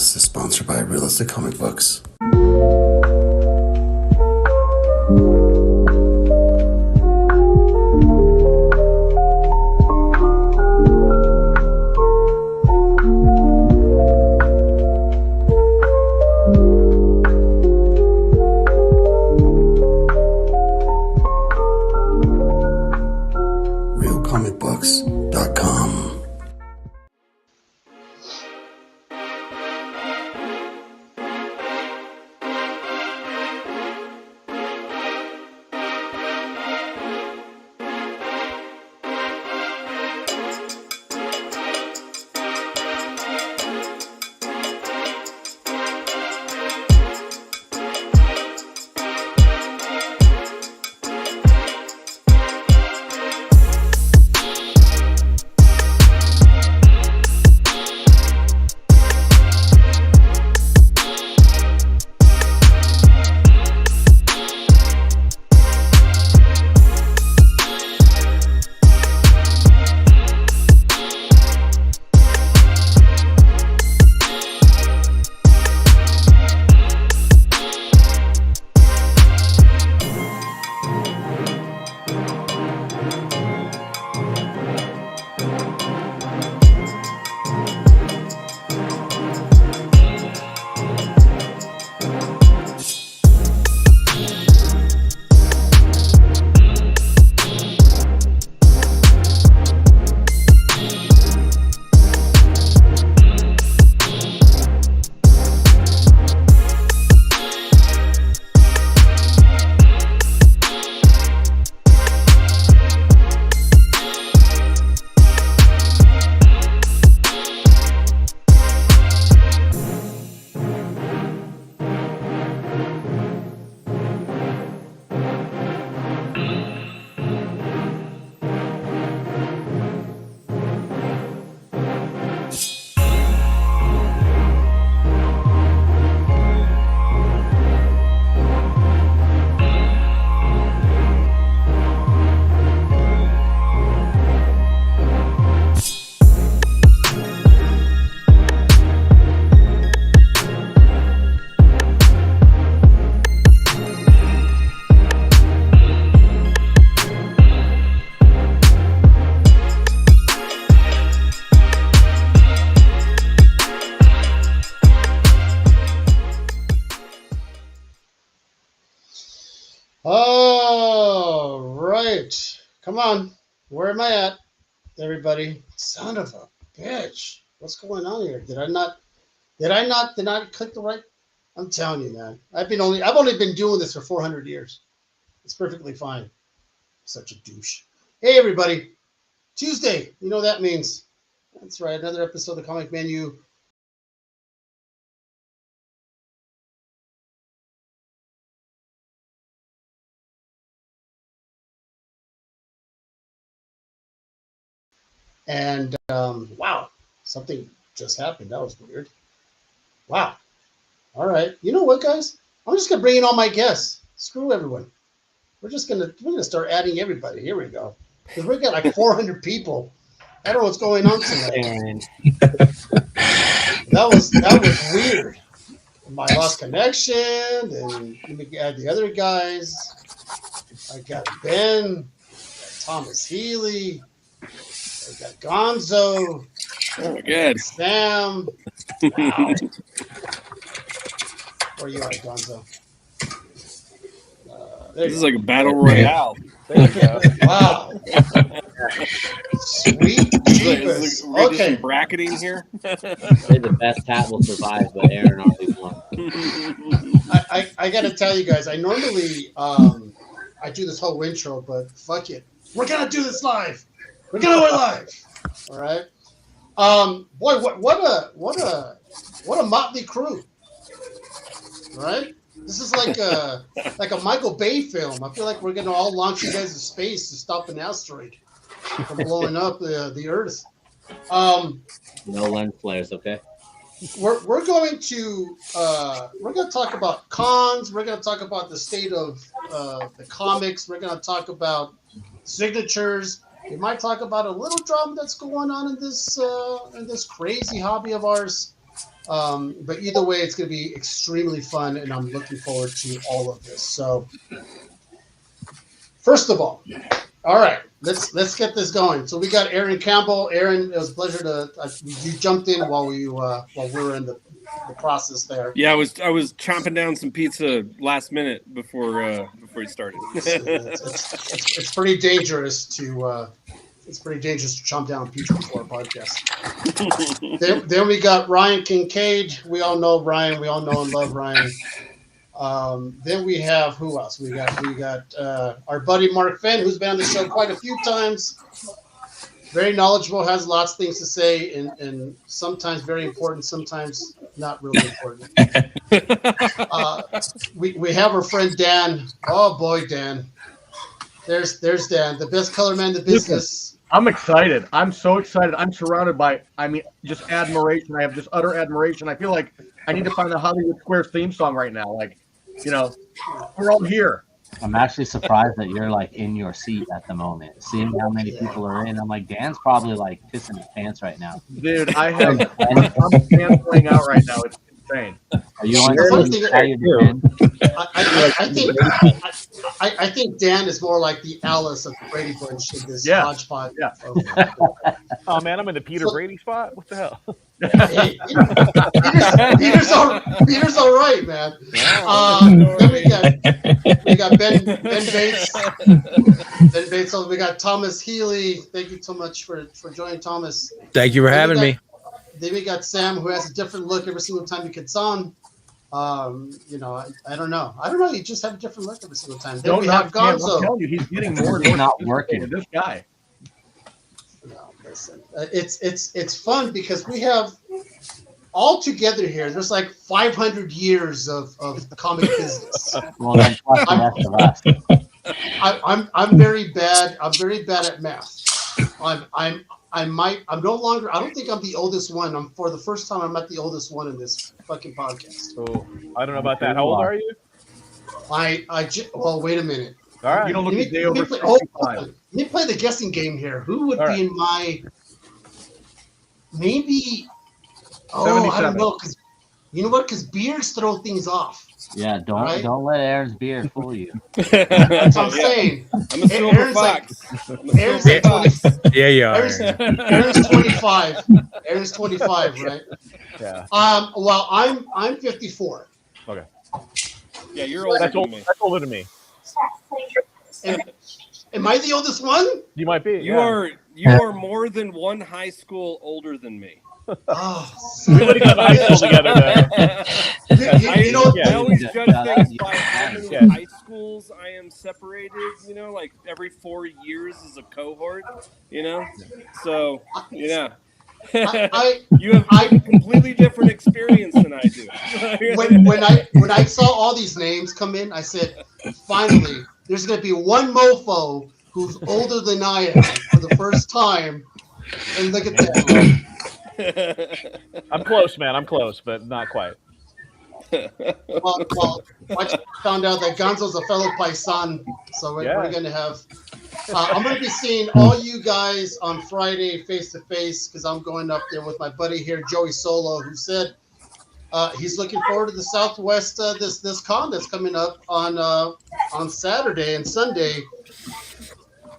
podcast is sponsored by Realistic Comic Books. RealComicBooks.com. All right. Come on. Where am I at, everybody? Son of a bitch. What's going on here? Did I not click the right? I'm telling you, man. I've only been doing this for 400 years. It's perfectly fine. Such a douche. Hey, everybody. Tuesday. You know what that means. That's right. Another episode of the Comic Menu. And wow, something just happened. That was weird. Wow. All right. You know what, guys? I'm just gonna bring in all my guests. Screw everyone. We're gonna start adding everybody. Here we go. Because we got like 400 people. I don't know what's going on tonight. That was weird. I lost connection, and let me add the other guys. I got Ben, I got Thomas Healy. I got Gonzo. Oh, good. Sam. Wow. Where you at, Gonzo? This is like a battle royale. There you go. Wow. Sweet. Is okay. Some bracketing here. Say the best hat will survive, but Aaron already won. I got to tell you guys, I normally I do this whole intro, but fuck it. We're going to do this live. We're going to do it live. All right. Boy, what a motley crew. All right. This is like a Michael Bay film. I feel like we're gonna all launch you guys to space to stop an asteroid from blowing up the Earth. No lens flares, okay? We're going to talk about cons. We're gonna talk about the state of the comics. We're gonna talk about signatures. We might talk about a little drama that's going on in this crazy hobby of ours. But either way, it's going to be extremely fun, and I'm looking forward to all of this. So, first of all right, let's get this going. So we got Aaron Campbell. Aaron, it was a pleasure to you jumped in while we were in the process there. Yeah, I was chomping down some pizza last minute before he started. It's pretty dangerous to chomp down pizza before a podcast. then we got Ryan Kincaid. We all know Ryan. We all know and love Ryan. Then we have who else? We got our buddy Mark Fenton, who's been on the show quite a few times. Very knowledgeable, has lots of things to say, and sometimes very important, sometimes not really important. We have our friend Dan. Oh boy, Dan. There's Dan, the best color man in the business. I'm excited. I'm so excited. I'm surrounded by, just admiration. I have just utter admiration. I feel like I need to find the Hollywood Squares theme song right now. Like, we're all here. I'm actually surprised that you're like in your seat at the moment. Seeing how many people are in, I'm like, Dan's probably like pissing his pants right now. Dude, I'm playing out right now. It's insane. Are you on your I think Dan is more like the Alice of the Brady Bunch in this hodgepodge. Yeah. Oh man, I'm in the Peter Brady spot. What the hell? Hey, Peter's all right, man. Then we got Ben Bates. Ben Bates. We got Thomas Healy. Thank you so much for joining, Thomas. Thank you for having me. Then we got Sam, who has a different look every single time he gets on. I don't know. You just have a different look every single time. Then we have Gonzo. I'm telling you, he's getting more and more not working. This guy. No, listen. It's fun because we have all together here. There's like 500 years of comic business. Well, then plus the rest of us. I'm very bad. I'm very bad at math. I'm no longer. I don't think I'm the oldest one. For the first time, I'm not the oldest one in this fucking podcast. Oh, I don't know about that. How old are you? Well, wait a minute. All right. You don't look a day over 65. Let me play the guessing game here. Who would be in my? Maybe. Oh, I don't know. Because you know what? Because beards throw things off. Yeah, don't let Aaron's beard fool you. That's what I'm saying. I'm a silver fox. Aaron's like 20, Yeah, you are. Aaron's 25. Aaron's 25, right? Yeah. Well, I'm 54. Okay. Yeah, you're older than me. That's older than me. Am I the oldest one? You might be. You are more than one high school older than me. Oh, We would have gone to high school together then. I always judge things by how many high schools I am separated, like every 4 years is a cohort, So, you have a completely different experience than I do. when I saw all these names come in, I said, finally, there's going to be one mofo who's older than I am for the first time. And look at that. I'm close, man. I'm close, but not quite. Well, I found out that Gonzo's a fellow Paisan, so we're going to have. I'm going to be seeing all you guys on Friday face to face because I'm going up there with my buddy here, Joey Solo, who said he's looking forward to the Southwest this con that's coming up on Saturday and Sunday.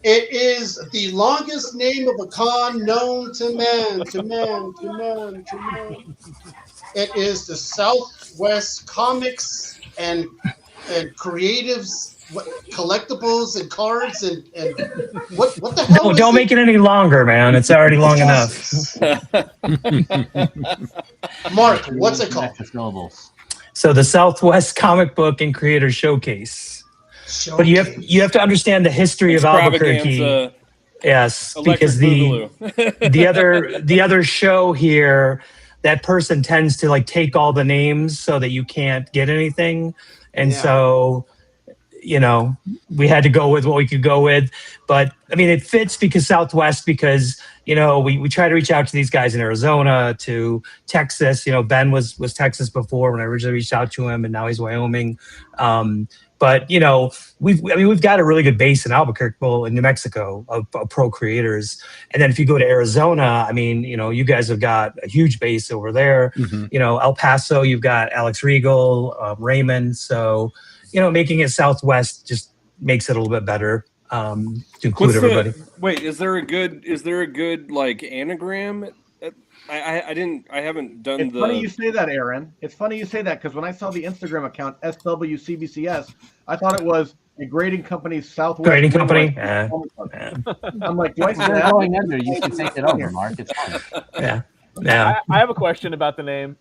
It is the longest name of a con known to man. It is the Southwest Comics and Creatives, collectables and cards and what the hell? Don't make it any longer, man. It's already long enough. Mark, what's it called? So the Southwest Comic Book and Creator Showcase. But you have to understand the history of Albuquerque. Yes, because the other show here, that person tends to like take all the names so that you can't get anything, and so we had to go with what we could go with. But I mean, it fits because Southwest, because we try to reach out to these guys in Arizona, to Texas. Ben was Texas before when I originally reached out to him, and now he's Wyoming. But we've got a really good base in Albuquerque, well, in New Mexico, of pro creators. And then if you go to Arizona, I mean, you guys have got a huge base over there. El Paso, you've got Alex Regal, Raymond. So, making it Southwest just makes it a little bit better to include everybody. Wait, is there a good like anagram? I haven't done It's funny you say that, Aaron. It's funny you say that because when I saw the Instagram account SWCBCS, I thought it was a grading company's Southwest. Grading company. I'm like, do I say that? Going under, you can take it over, Mark. It's fine. Yeah. I have a question about the name.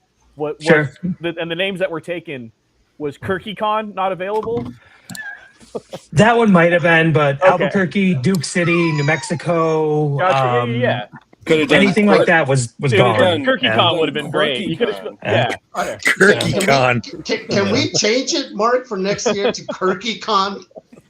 Sure. And the names that were taken, was KirkyCon not available? That one might have been, but Albuquerque, Duke City, New Mexico. Gotcha. Yeah. Anything like that was gone. KirkyCon would have been great. You could have, KirkyCon. Can we change it, Mark, for next year to KirkyCon?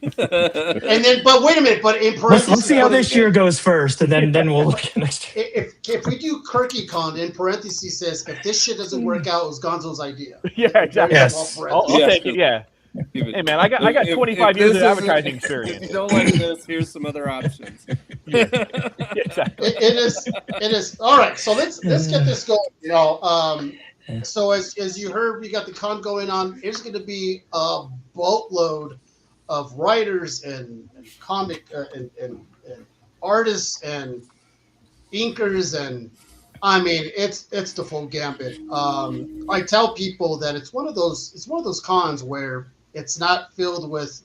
And then, but wait a minute. But in parentheses, let's see how this year goes first, and then we'll look at next year. If we do KirkyCon, in parentheses says if this shit doesn't work out, it was Gonzo's idea. Yeah, exactly. Yes. I'll take it. Yeah. Hey man, I got 25 years of advertising experience. If you don't like this, here's some other options. Exactly. It is all right. So let's get this going. So as you heard, we got the con going on. There's going to be a boatload of writers and comic and artists and inkers, and I mean it's the full gambit. I tell people that it's one of those cons where it's not filled with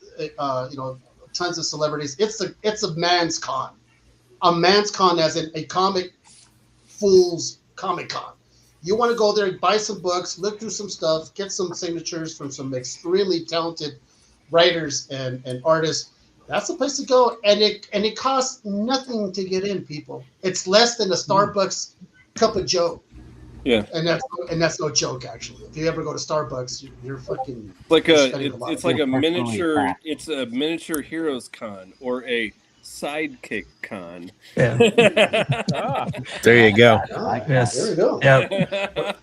tons of celebrities. It's a man's con. A man's con as in a comic fool's Comic Con. You want to go there, buy some books, look through some stuff, get some signatures from some extremely talented writers and artists. That's the place to go, and it costs nothing to get in, people. It's less than a Starbucks cup of Joe. Yeah, and that's no joke, actually. If you ever go to Starbucks, you're fucking it's like a miniature. It's a miniature Heroes Con or a Sidekick Con. Yeah. There you go. Yes. There we go. Yeah.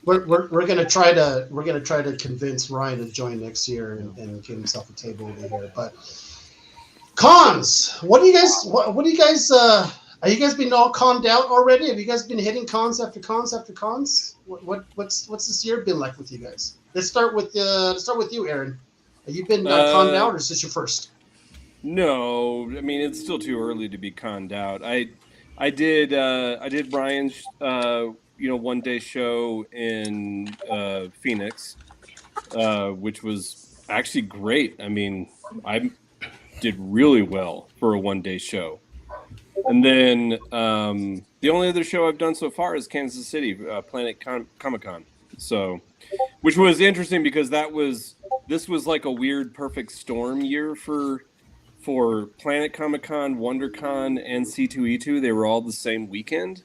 We're gonna try to convince Ryan to join next year and get himself a table over here. But cons, what do you guys? Are you guys been all conned out already? Have you guys been hitting cons after cons after cons? What's this year been like with you guys? Let's start with you, Aaron. Have you been conned out, or is this your first? No, I mean it's still too early to be conned out. I did Brian's one day show in Phoenix, which was actually great. I mean, I did really well for a 1 day show. And then the only other show I've done so far is Kansas City, Planet Comic Con. So, which was interesting because this was like a weird perfect storm year for Planet Comic Con, WonderCon, and C2E2. They were all the same weekend.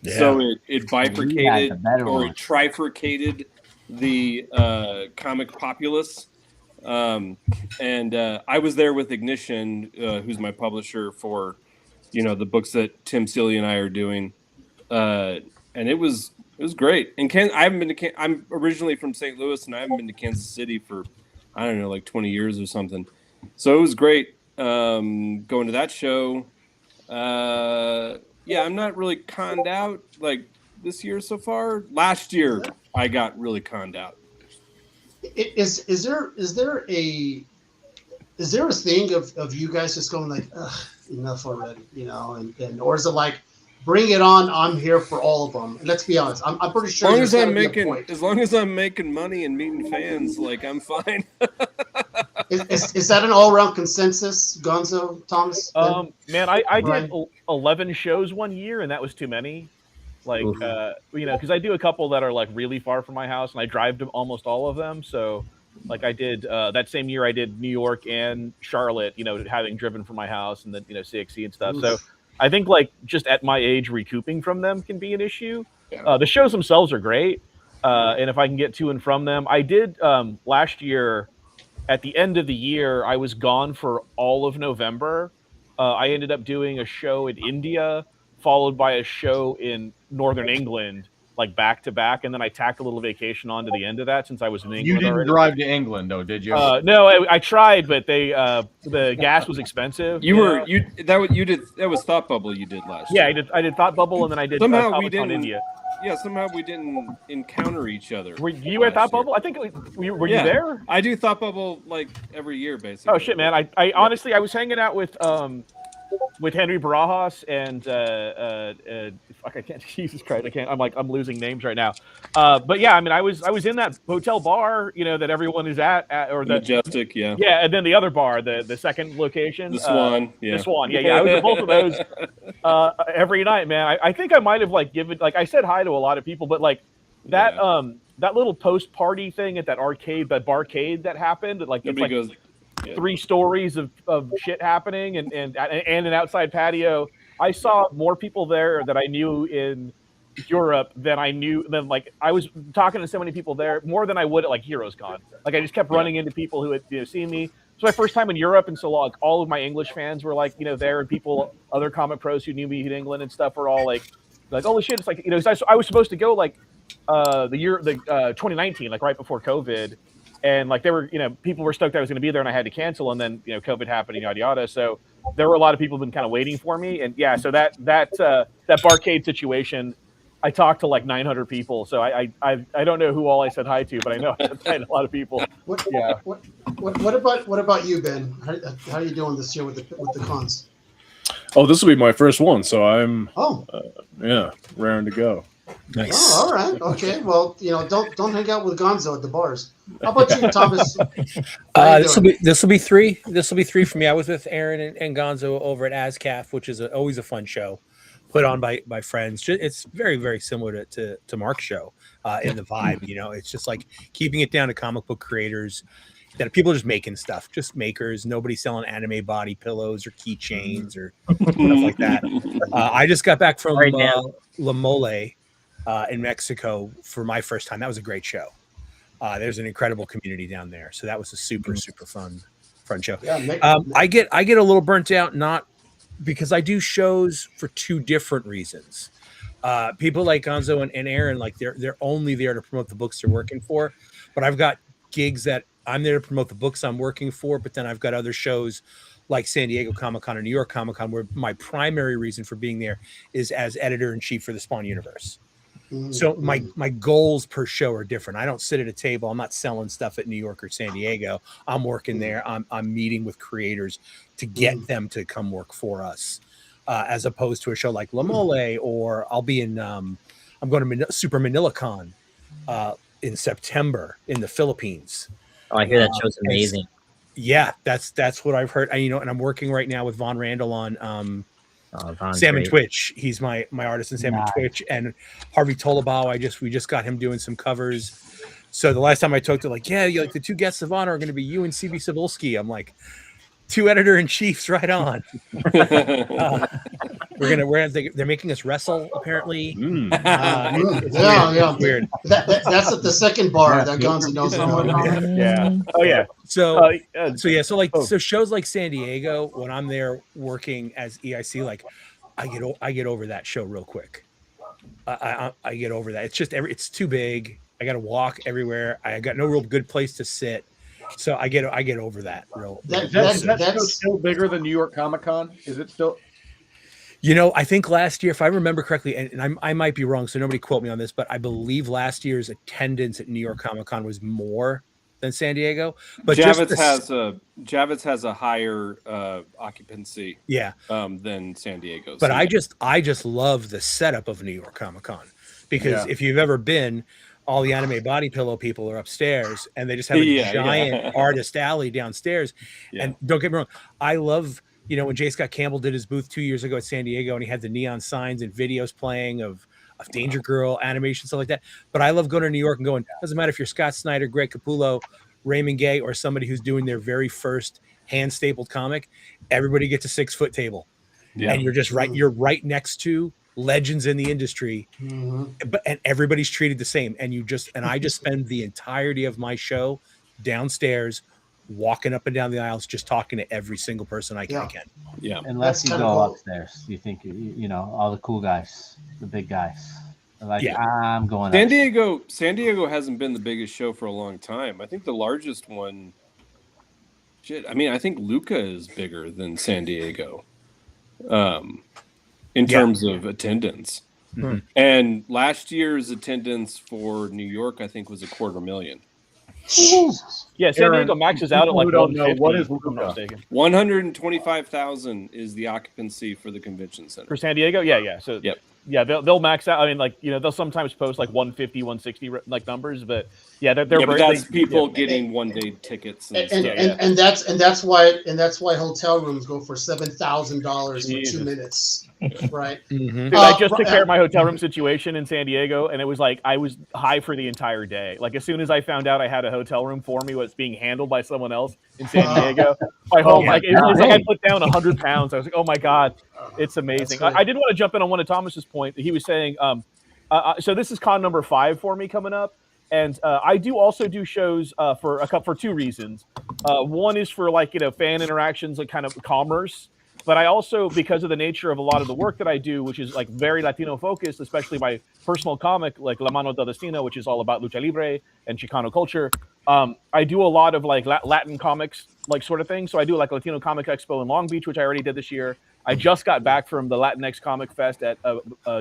Yeah. So it bifurcated or it trifurcated the comic populace. And I was there with Ignition, who's my publisher for the books that Tim Seeley and I are doing, and it was great. And I haven't been to. I'm originally from St. Louis, and I haven't been to Kansas City for I don't know, like 20 years or something. So it was great going to that show. Yeah, I'm not really conned out like this year so far. Last year, I got really conned out. Is there a thing of you guys just going like, ugh, enough already, and or is it like, bring it on, I'm here for all of them? And let's be honest, I'm pretty sure as long as I'm making money and meeting fans, like I'm fine. Is that an all-around consensus, Gonzo, Thomas? Man, I did 11 shows 1 year, and that was too many. Like, because I do a couple that are like really far from my house, and I drive to almost all of them. So, like, I did that same year, I did New York and Charlotte. Having driven from my house, and then CXC and stuff. Oof. So, I think like just at my age, recouping from them can be an issue. Yeah. The shows themselves are great, and if I can get to and from them, I did last year. At the end of the year, I was gone for all of November. I ended up doing a show in India, followed by a show in Northern England, like back to back, and then I tacked a little vacation on to the end of that since I was in England. You didn't already. drive to England though, did you? No, I tried, but the gas was expensive. That was Thought Bubble you did last year. Yeah, I did Thought Bubble, and then I did somehow we Comic-Con didn't. India. Yeah, somehow we didn't encounter each other. Were you at Thought Bubble? I think were you there? I do Thought Bubble like every year, basically. Oh shit, man! I honestly I was hanging out with Henry Barajas and fuck, I can't. Jesus Christ, I can't. I'm losing names right now. But yeah, I mean, I was in that hotel bar, that everyone is at or the Majestic, yeah. Yeah, and then the other bar, the second location, the Swan, the Swan. Yeah. I was at both of those every night, man. I think I might have given I said hi to a lot of people, but that that little post party thing at that arcade, that barcade that happened, nobody goes. 3 stories of shit happening and an outside patio. I saw more people there that I knew in Europe than I was talking to so many people there more than I would at Heroes Con. I just kept running into people who had seen me. It's my first time in Europe, and so all of my English fans were there, and people, other comic pros who knew me in England and stuff were all like holy shit! It's I was supposed to go the year 2019, right before COVID. And they were, people were stoked I was going to be there, and I had to cancel. And then, COVID happened, and yada yada. So there were a lot of people who've been kind of waiting for me. And yeah, so that barcade situation, I talked to 900 people. So I don't know who all I said hi to, but I know I said hi to a lot of people. What about you, Ben? How are you doing this year with the cons? Oh, this will be my first one, so I'm raring to go. Nice. Oh, all right. Okay. Well, don't hang out with Gonzo at the bars. How about you, Thomas? This will be 3. This will be 3 for me. I was with Aaron and Gonzo over at ASCAF, which is always a fun show, put on by friends. It's very, very similar to Mark's show in the vibe. It's just keeping it down to comic book creators. That people are just making stuff, just makers. Nobody selling anime body pillows or keychains or stuff like that. I just got back from La Mole in Mexico for my first time. That was a great show. There's an incredible community down there, so that was a super fun show. Yeah, I get a little burnt out, not because I do shows for 2 different reasons. People like Gonzo and Aaron, they're only there to promote the books they're working for, but I've got gigs that I'm there to promote the books I'm working for, but then I've got other shows like San Diego Comic-Con or New York Comic-Con, where my primary reason for being there is as editor-in-chief for the Spawn universe. So my goals per show are different. I don't sit at a table. I'm not selling stuff at New York or San Diego. I'm working there. I'm meeting with creators to get them to come work for us, as opposed to a show like La Mole, or I'll be in. I'm going to Super ManilaCon in September in the Philippines. Oh, I hear that show's amazing. Yeah, that's what I've heard. And I'm working right now with Von Randall on Sam and Twitch. He's my artist in Sam and Twitch, and Harvey Tolabao. We just got him doing some covers. So the last time I talked to the 2 guests of honor are going to be you and CB Cebulski. I'm like, 2 editor-in-chiefs, right on. They're making us wrestle apparently. Yeah. Weird. That's at the second bar that Gonzo knows about. Yeah. Oh yeah. So shows like San Diego, when I'm there working as EIC, I get over that show real quick. I get over that. It's just it's too big. I got to walk everywhere. I got no real good place to sit. So I get over that real. That's still bigger than New York Comic-Con. Is it still? I think last year, if I remember correctly, and I might be wrong, so nobody quote me on this, but I believe last year's attendance at New York Comic-Con was more than San Diego. But Javits has a higher occupancy, than San Diego's. But I just love the setup of New York Comic-Con, because if you've ever been, all the anime body pillow people are upstairs, and they just have a giant artist alley downstairs. Yeah. And don't get me wrong, I love, when J. Scott Campbell did his booth 2 years ago at San Diego, and he had the neon signs and videos playing of Danger Girl animation, stuff like that. But I love going to New York and going, doesn't matter if you're Scott Snyder, Greg Capullo, Raymond Gay, or somebody who's doing their very first hand stapled comic, everybody gets a 6-foot table. Yeah. And you're just you're right next to legends in the industry, and everybody's treated the same. And I just spend the entirety of my show downstairs, walking up and down the aisles, just talking to every single person I can. Unless you go upstairs, you think all the cool guys, the big guys. Like Yeah. I'm going. San Diego hasn't been the biggest show for a long time. I think the largest one. Shit, I mean, I think Luca is bigger than San Diego, in terms of attendance. Mhm. And last year's attendance for New York, I think, was 250,000. Jesus. Yeah, San Aaron, Diego maxes out at people like who don't know, 150. what is if I'm not Luca? mistaken. 125,000 is the occupancy for the convention center. For San Diego, yeah. So Yep. yeah, they'll max out. I mean, like, they'll sometimes post like 150, 160 like numbers, but yeah, they're Yeah, but that's they- people yeah. getting one-day tickets and And, stuff. and that's why hotel rooms go for $7,000 for Jesus. 2 minutes, right? Mhm. Dude, I just took care of my hotel room situation in San Diego, and it was like I was high for the entire day. Like as soon as I found out I had a hotel room for me, was being handled by someone else in San Diego. My whole like it was like I put down 100 pounds. I was like, oh my god, it's amazing. I did want to jump in on one of Thomas's point. He was saying, so this is con number 5 for me coming up. And I do also do shows for 2 reasons. One is for like fan interactions, like kind of commerce. But I also, because of the nature of a lot of the work that I do, which is like very Latino focused, especially my personal comic, like La Mano del Destino, which is all about lucha libre and Chicano culture. I do a lot of like Latin comics, like sort of thing. So I do like Latino Comic Expo in Long Beach, which I already did this year. I just got back from the Latinx Comic Fest at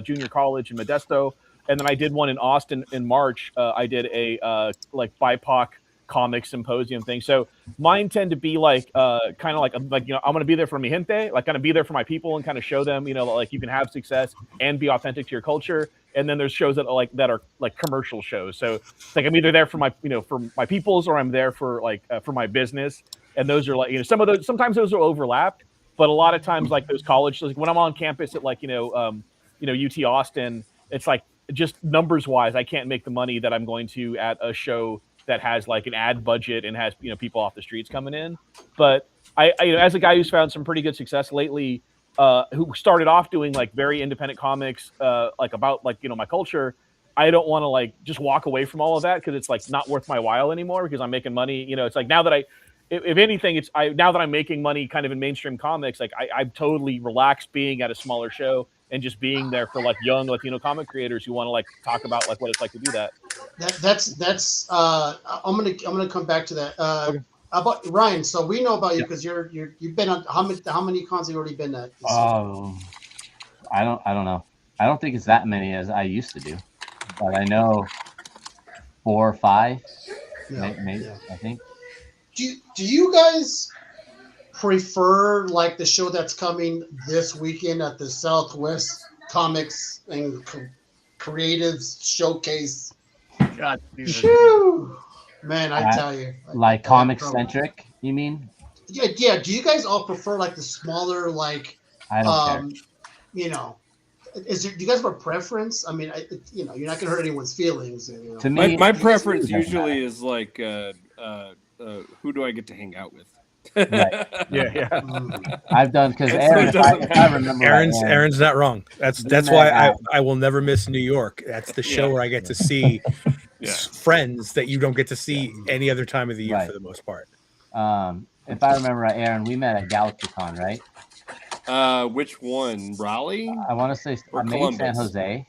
Junior College in Modesto. And then I did one in Austin in March. I did a like BIPOC comic symposium thing. So mine tend to be like kind of like I'm going to be there for mi gente, like kind of be there for my people and kind of show them, like you can have success and be authentic to your culture. And then there's shows that are like commercial shows. So it's like I'm either there for my for my peoples, or I'm there for like for my business. And those are like sometimes those will overlap, but a lot of times like those college, like when I'm on campus at like UT Austin, it's like just numbers wise, I can't make the money that I'm going to at a show that has like an ad budget and has people off the streets coming in. But I as a guy who's found some pretty good success lately, who started off doing like very independent comics, like about like my culture, I don't want to like just walk away from all of that because it's like not worth my while anymore because I'm making money. It's like now that if anything, now that I'm making money kind of in mainstream comics, like I'm totally relaxed being at a smaller show and just being there for like young Latino comic creators who want to like talk about like what it's like to do that. That's I'm gonna come back to that. Okay. About Ryan, so we know about you because you've been on how many cons have you already been at? I don't know. I don't think it's that many as I used to do, but I know 4 or 5, maybe. I think. Do you guys prefer like the show that's coming this weekend at the Southwest Comics and Creatives Showcase? God, man, I tell you, like comic centric. You mean? Yeah. Do you guys all prefer like the smaller, like I don't care. Do you guys have a preference? I mean, you're not gonna hurt anyone's feelings. To me, my preference usually is like, who do I get to hang out with? Right. Yeah. I've done because I remember Aaron's not wrong. That's why I will never miss New York. That's the show where I get to see friends that you don't get to see any other time of the year for the most part. If I remember right, Aaron, we met at GalaxyCon, right? Which one? Raleigh? I want to say maybe San Jose.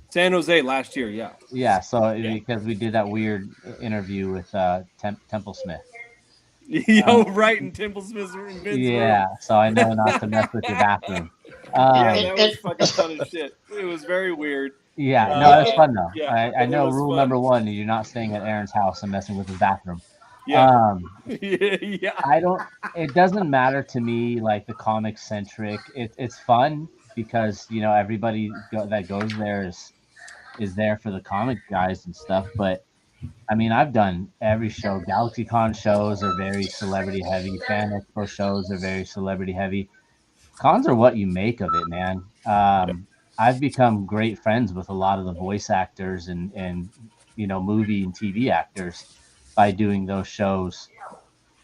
San Jose last year, yeah. Yeah, because we did that weird interview with Temple Smith. Right, in Temple Smith's room. Yeah, so I know not to mess with your bathroom. That was fucking ton of shit. It was very weird. Yeah, no, it's fun though. Yeah, I know rule number 1: you're not staying at Aaron's house and messing with his bathroom. Yeah. I don't. It doesn't matter to me like the comic centric. It's fun because everybody that goes there is there for the comic guys and stuff. But I mean, I've done every show. GalaxyCon shows are very celebrity heavy. Fan Expo shows are very celebrity heavy. Cons are what you make of it, man. I've become great friends with a lot of the voice actors and movie and TV actors by doing those shows.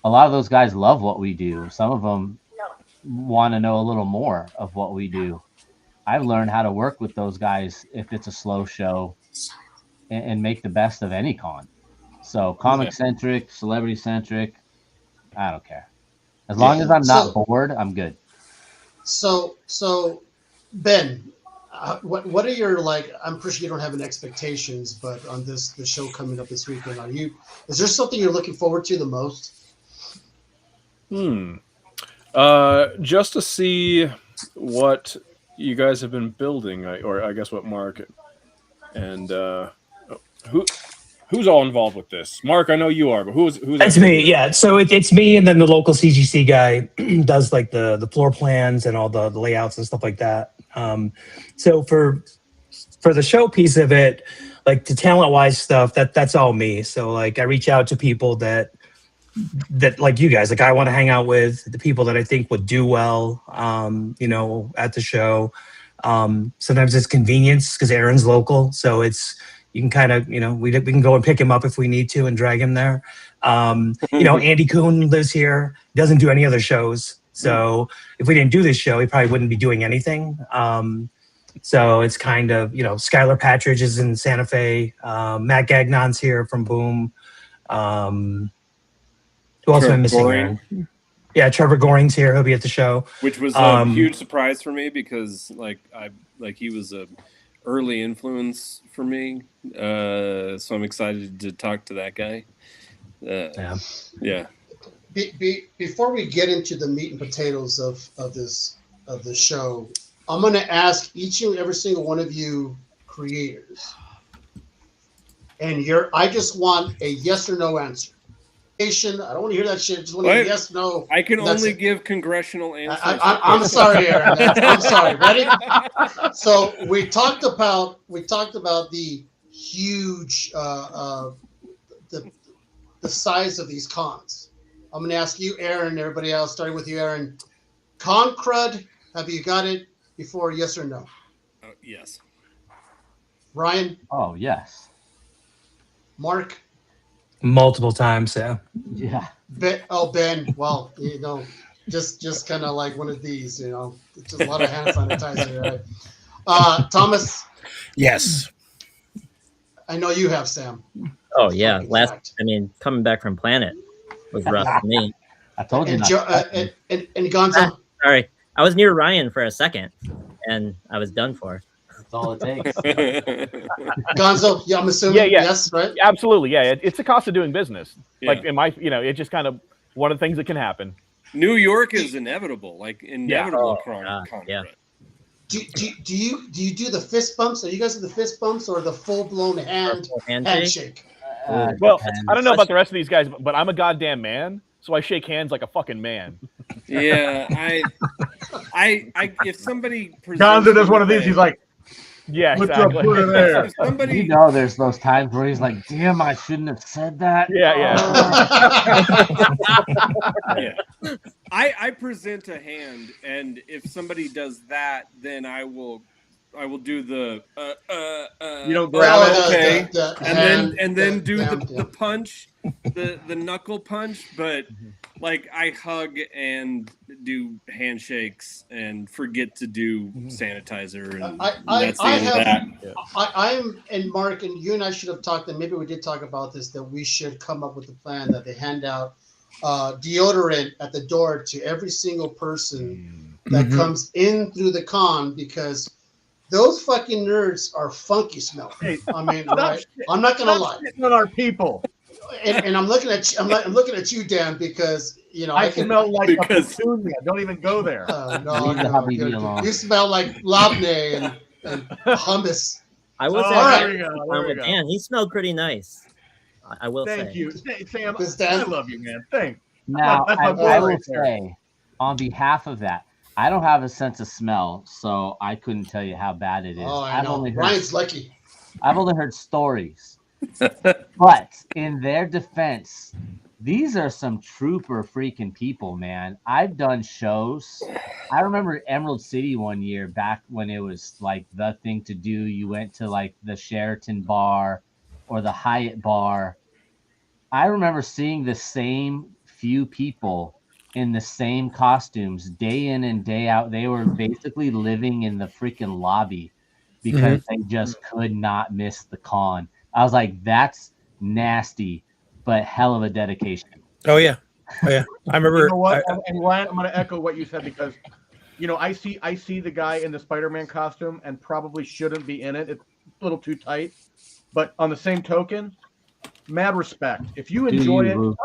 A lot of those guys love what we do. Some of them want to know a little more of what we do. I've learned how to work with those guys if it's a slow show and make the best of any con. So comic centric, celebrity centric, I don't care. As long as I'm not bored, I'm good. So Ben, what are your like? I'm pretty sure you don't have any expectations, but on the show coming up this weekend, is there something you're looking forward to the most? Just to see what you guys have been building, or I guess what Mark and who's all involved with this? Mark, I know you are, but who's It's me, yeah. So it's me, and then the local CGC guy does like the floor plans and all the layouts and stuff like that. So for the show piece of it, like the talent wise stuff, that's all me. So like I reach out to people that like you guys, like I want to hang out with, the people that I think would do well, at the show. Sometimes it's convenience because Aaron's local, so you can kind of, we can go and pick him up if we need to and drag him there. Andy Kuhn lives here, doesn't do any other shows. So if we didn't do this show, he probably wouldn't be doing anything. So it's kind of, Skylar Patridge is in Santa Fe. Matt Gagnon's here from Boom. Who else am I missing? Aaron? Yeah, Trevor Goring's here. He'll be at the show. Which was a huge surprise for me because he was a early influence for me. So I'm excited to talk to that guy. Yeah. Before we get into the meat and potatoes of the show, I'm going to ask each and every single one of you creators, and I just want a yes or no answer. I don't want to hear that shit. Just want to hear yes, no. I can only give congressional answers. I'm sorry, Aaron. I'm sorry. Ready? So we talked about the huge the size of these cons. I'm going to ask you, Aaron, everybody else, starting with you, Aaron. Con crud, have you got it before, yes or no? Yes. Ryan? Oh, yes. Mark? Multiple times, yeah. Yeah. Ben, well, just kind of like one of these, just a lot of hand sanitizer, right? Thomas? Yes. I know you have, Sam. Oh, yeah. Coming back from Planet was rough for me. I told you. And Gonzo? Sorry. I was near Ryan for a second, and I was done for. That's all it takes. Gonzo, I'm assuming yes, right? Absolutely, yeah. It's the cost of doing business. Yeah. Like it's just kind of one of the things that can happen. New York is inevitable, inevitable. Yeah. Do you do the fist bumps? Are you guys in the fist bumps or the full blown handshake? Well, I don't know about the rest of these guys, but I'm a goddamn man, so I shake hands like a fucking man. Yeah, I if somebody Gonzo does one of these, he's like, yeah, exactly. There's those times where he's like, damn, I shouldn't have said that. Yeah. Yeah. I present a hand, and if somebody does that, then I will do the you don't grab it, okay, and then do the punch, the knuckle punch, but I hug and do handshakes and forget to do sanitizer, and that's the end of that. I'm and Mark and you and I should have talked, and maybe we did talk about this, that we should come up with a plan that they hand out deodorant at the door to every single person that comes in through the con, because those fucking nerds are funky smelling. Hey, right? I'm not gonna lie. On our people. And I'm looking at you. I'm looking at you, Dan, because I smell like a petunia. Don't even go there. No. You smell like labneh and hummus. I will say, Dan, he smelled pretty nice. I will say. Thank you, Sam. I love you, man. Thanks. Now, I will say, on behalf of that, I don't have a sense of smell, so I couldn't tell you how bad it is. Oh, I know. Ryan's lucky. I've only heard stories. But in their defense, these are some trooper freaking people, man. I've done shows. I remember Emerald City one year back when it was like the thing to do. You went to like the Sheraton bar or the Hyatt bar. I remember seeing the same few people in the same costumes day in and day out. They were basically living in the freaking lobby because they just could not miss the con. I was like, that's nasty, but hell of a dedication. Oh yeah. I remember. You know what? And Ryan, I'm going to echo what you said, because I see the guy in the Spider-Man costume and probably shouldn't be in it. It's a little too tight. But on the same token, mad respect. If you enjoy it, go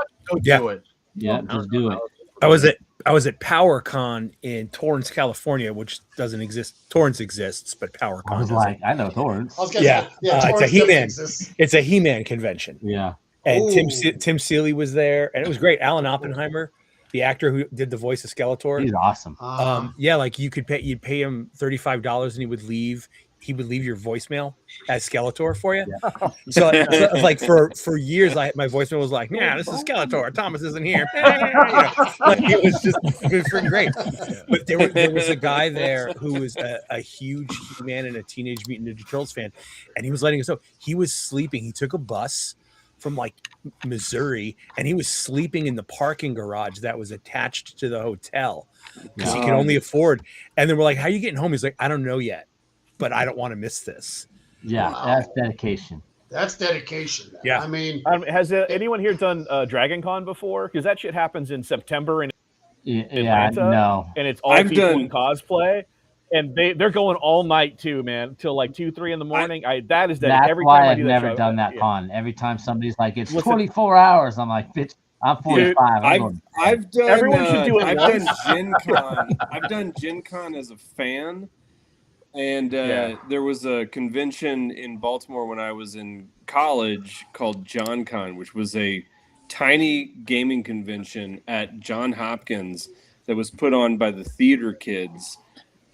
do it. Yeah, just do it. I was at PowerCon in Torrance, California, which doesn't exist. Torrance exists, but PowerCon I was doesn't. like, I know Torrance. Yeah, it's a He-Man. It's a He-Man convention. Yeah, and Tim Seeley was there, and it was great. Alan Oppenheimer, the actor who did the voice of Skeletor, he's awesome. Yeah, like you'd pay him $35, and he would leave your voicemail as Skeletor for you. Yeah. So like for years, my voicemail was like, "Yeah, this is Skeletor. Thomas isn't here." Like it was freaking great. But there was a guy there who was a huge He-Man and a Teenage Mutant Ninja Turtles fan, and he was letting us know he was sleeping. He took a bus from like Missouri, and he was sleeping in the parking garage that was attached to the hotel because he could only afford. And then we're like, "How are you getting home?" He's like, "I don't know yet, but I don't want to miss this." Yeah, that's dedication. That's dedication. Man. Yeah, I mean, has anyone here done Dragon Con before? Because that shit happens in September in Atlanta, no, and it's all people in cosplay, and they're going all night too, man, till like 2-3 in the morning. That's every why time I've never done that con. Every time somebody's like, "It's 24 hours," I'm like, "Bitch, I'm 45." I've done. Everyone should do it. I've done Gen Con. I've done Gen Con as a fan. And there was a convention in Baltimore when I was in college called John Con, which was a tiny gaming convention at Johns Hopkins that was put on by the theater kids.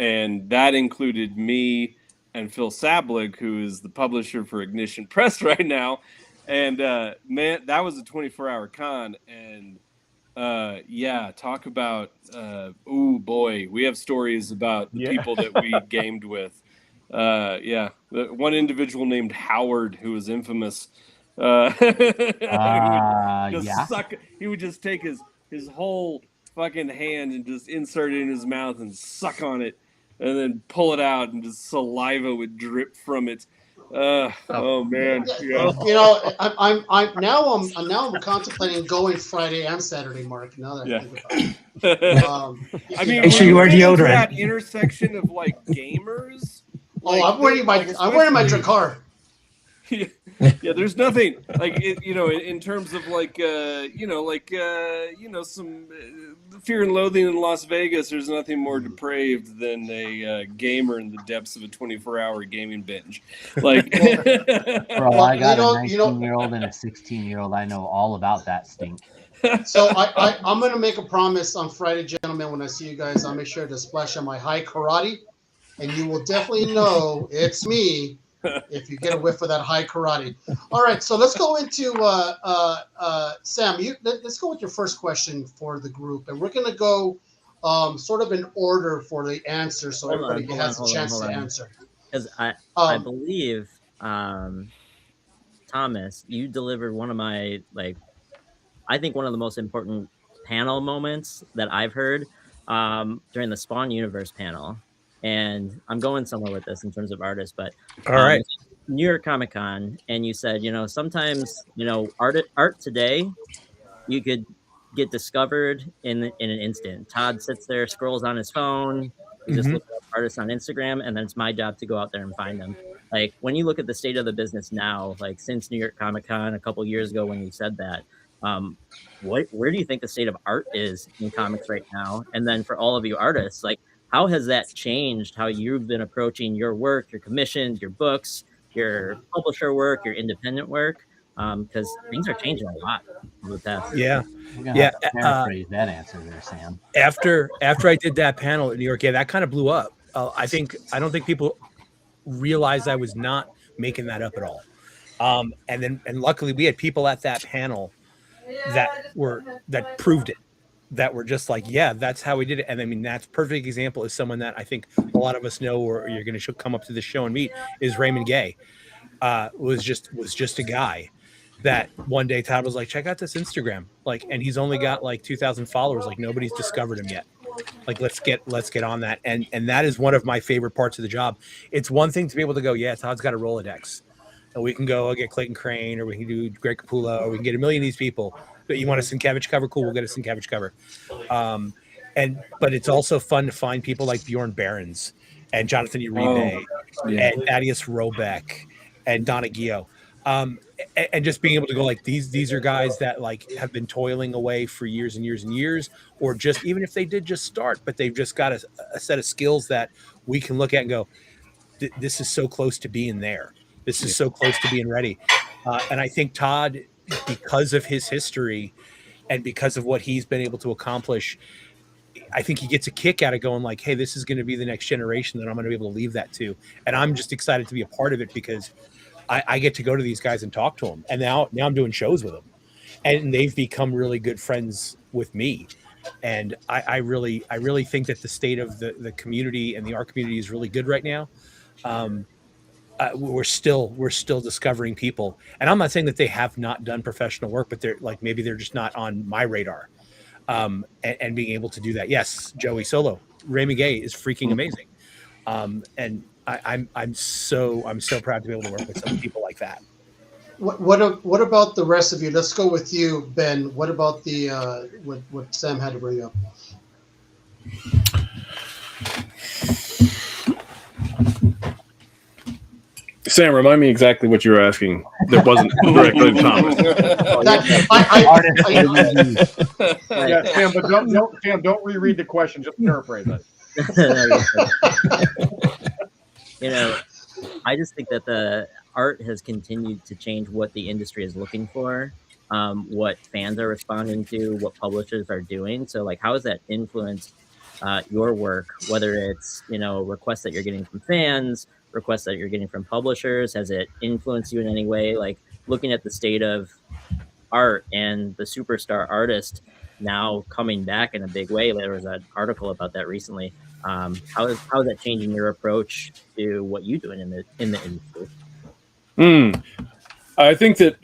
And that included me and Phil Sablig, who is the publisher for Ignition Press right now. And man, that was a 24-hour con. And talk about oh boy, we have stories about the people that we gamed with. One individual named Howard, who was infamous. He would just take his whole fucking hand and just insert it in his mouth and suck on it, and then pull it out, and just saliva would drip from it. Oh man! Yeah. I'm now contemplating going Friday and Saturday, Mark. Now that I think about it. I mean, make sure you wear deodorant. That intersection of like gamers. I'm wearing my Drakkar. Yeah, there's nothing like it, in terms of like some Fear and Loathing in Las Vegas. There's nothing more depraved than a gamer in the depths of a 24-hour gaming binge. Like, bro, I got a 19-year-old and a 16-year-old. I know all about that stink. So I'm gonna make a promise on Friday, gentlemen. When I see you guys, I'll make sure to splash on my high karate, and you will definitely know it's me if you get a whiff of that high karate. All right, so let's go into Sam. Let's go with your first question for the group, and we're gonna go sort of in order for the answer, so everybody has a chance to answer. Because I believe Thomas, you delivered one of my I think one of the most important panel moments that I've heard during the Spawn Universe panel. And I'm going somewhere with this in terms of artists, but all right, New York Comic Con, and you said, sometimes, art today, you could get discovered in an instant. Todd sits there, scrolls on his phone, he just looks up artists on Instagram, and then it's my job to go out there and find them. Like when you look at the state of the business now, like since New York Comic Con a couple years ago when you said that, where do you think the state of art is in comics right now? And then for all of you artists, like, how has that changed how you've been approaching your work, your commissions, your books, your publisher work, your independent work? Because things are changing a lot over the past. Yeah. Paraphrase that answer there, Sam. After I did that panel at New York, that kind of blew up. I don't think people realized I was not making that up at all. And luckily we had people at that panel that proved it. That were just like, yeah, that's how we did it. And I mean, that's perfect example is someone that I think a lot of us know, or you're going to come up to the show and meet, is Raymond Gay. Was just a guy that one day Todd was like, check out this Instagram. Like, and he's only got like 2,000 followers. Like nobody's discovered him yet. Like, let's get on that. And that is one of my favorite parts of the job. It's one thing to be able to go, yeah, Todd's got a Rolodex. And we can go get Clayton Crane, or we can do Greg Capullo, or we can get a million of these people. But you want a Sienkiewicz cover? Cool, we'll get a Sienkiewicz cover. But it's also fun to find people like Bjorn Behrens and Jonathan Uribe and Thaddeus Robeck and Donna Gio. And just being able to go like these are guys that like have been toiling away for years and years and years, or just even if they did just start, but they've just got a set of skills that we can look at and go, this is so close to being there. This is so close to being ready. And I think Todd, because of his history and because of what he's been able to accomplish, I think he gets a kick out of going like, hey, this is going to be the next generation that I'm going to be able to leave that to. And I'm just excited to be a part of it because I get to go to these guys and talk to them. And now I'm doing shows with them. And they've become really good friends with me. And I really think that the state of the community and the art community is really good right now. We're still discovering people. And I'm not saying that they have not done professional work, but they're like, maybe they're just not on my radar. And being able to do that. Yes, Joey Solo, Ray Gay is freaking amazing. And I'm so proud to be able to work with some people like that. What about the rest of you? Let's go with you, Ben. What about the what Sam had to bring up? Sam, remind me exactly what you were asking. That wasn't directly to Thomas. Yeah, Sam, but don't reread the question. Just paraphrase it. You know, I just think that the art has continued to change what the industry is looking for, what fans are responding to, what publishers are doing. So, like, how has that influenced your work? Whether it's, you know, requests that you're getting from fans, requests that you're getting from publishers, has it influenced you in any way? Like, looking at the state of art and the superstar artist now coming back in a big way. There was an article about that recently. How is that changing your approach to what you're doing in the industry? I think that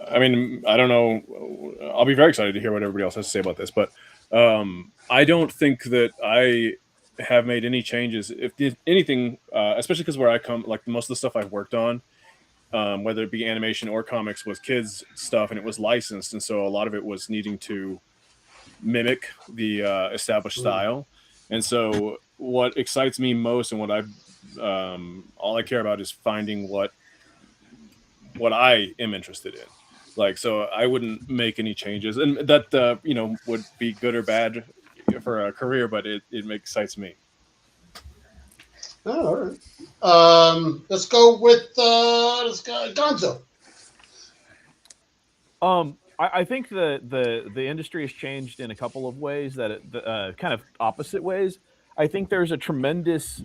I mean, I don't know. I'll be very excited to hear what everybody else has to say about this, but I don't think that I have made any changes. If anything, especially because where I come, like most of the stuff I've worked on, whether it be animation or comics, was kids stuff, and it was licensed, and so a lot of it was needing to mimic the established style. And so, what excites me most, and what all I care about is finding what I am interested in. Like, so I wouldn't make any changes, and that you know, would be good or bad for a career, but it excites me. Oh, all right. Let's go with Gonzo. I think the industry has changed in a couple of ways, that kind of opposite ways. I think there's a tremendous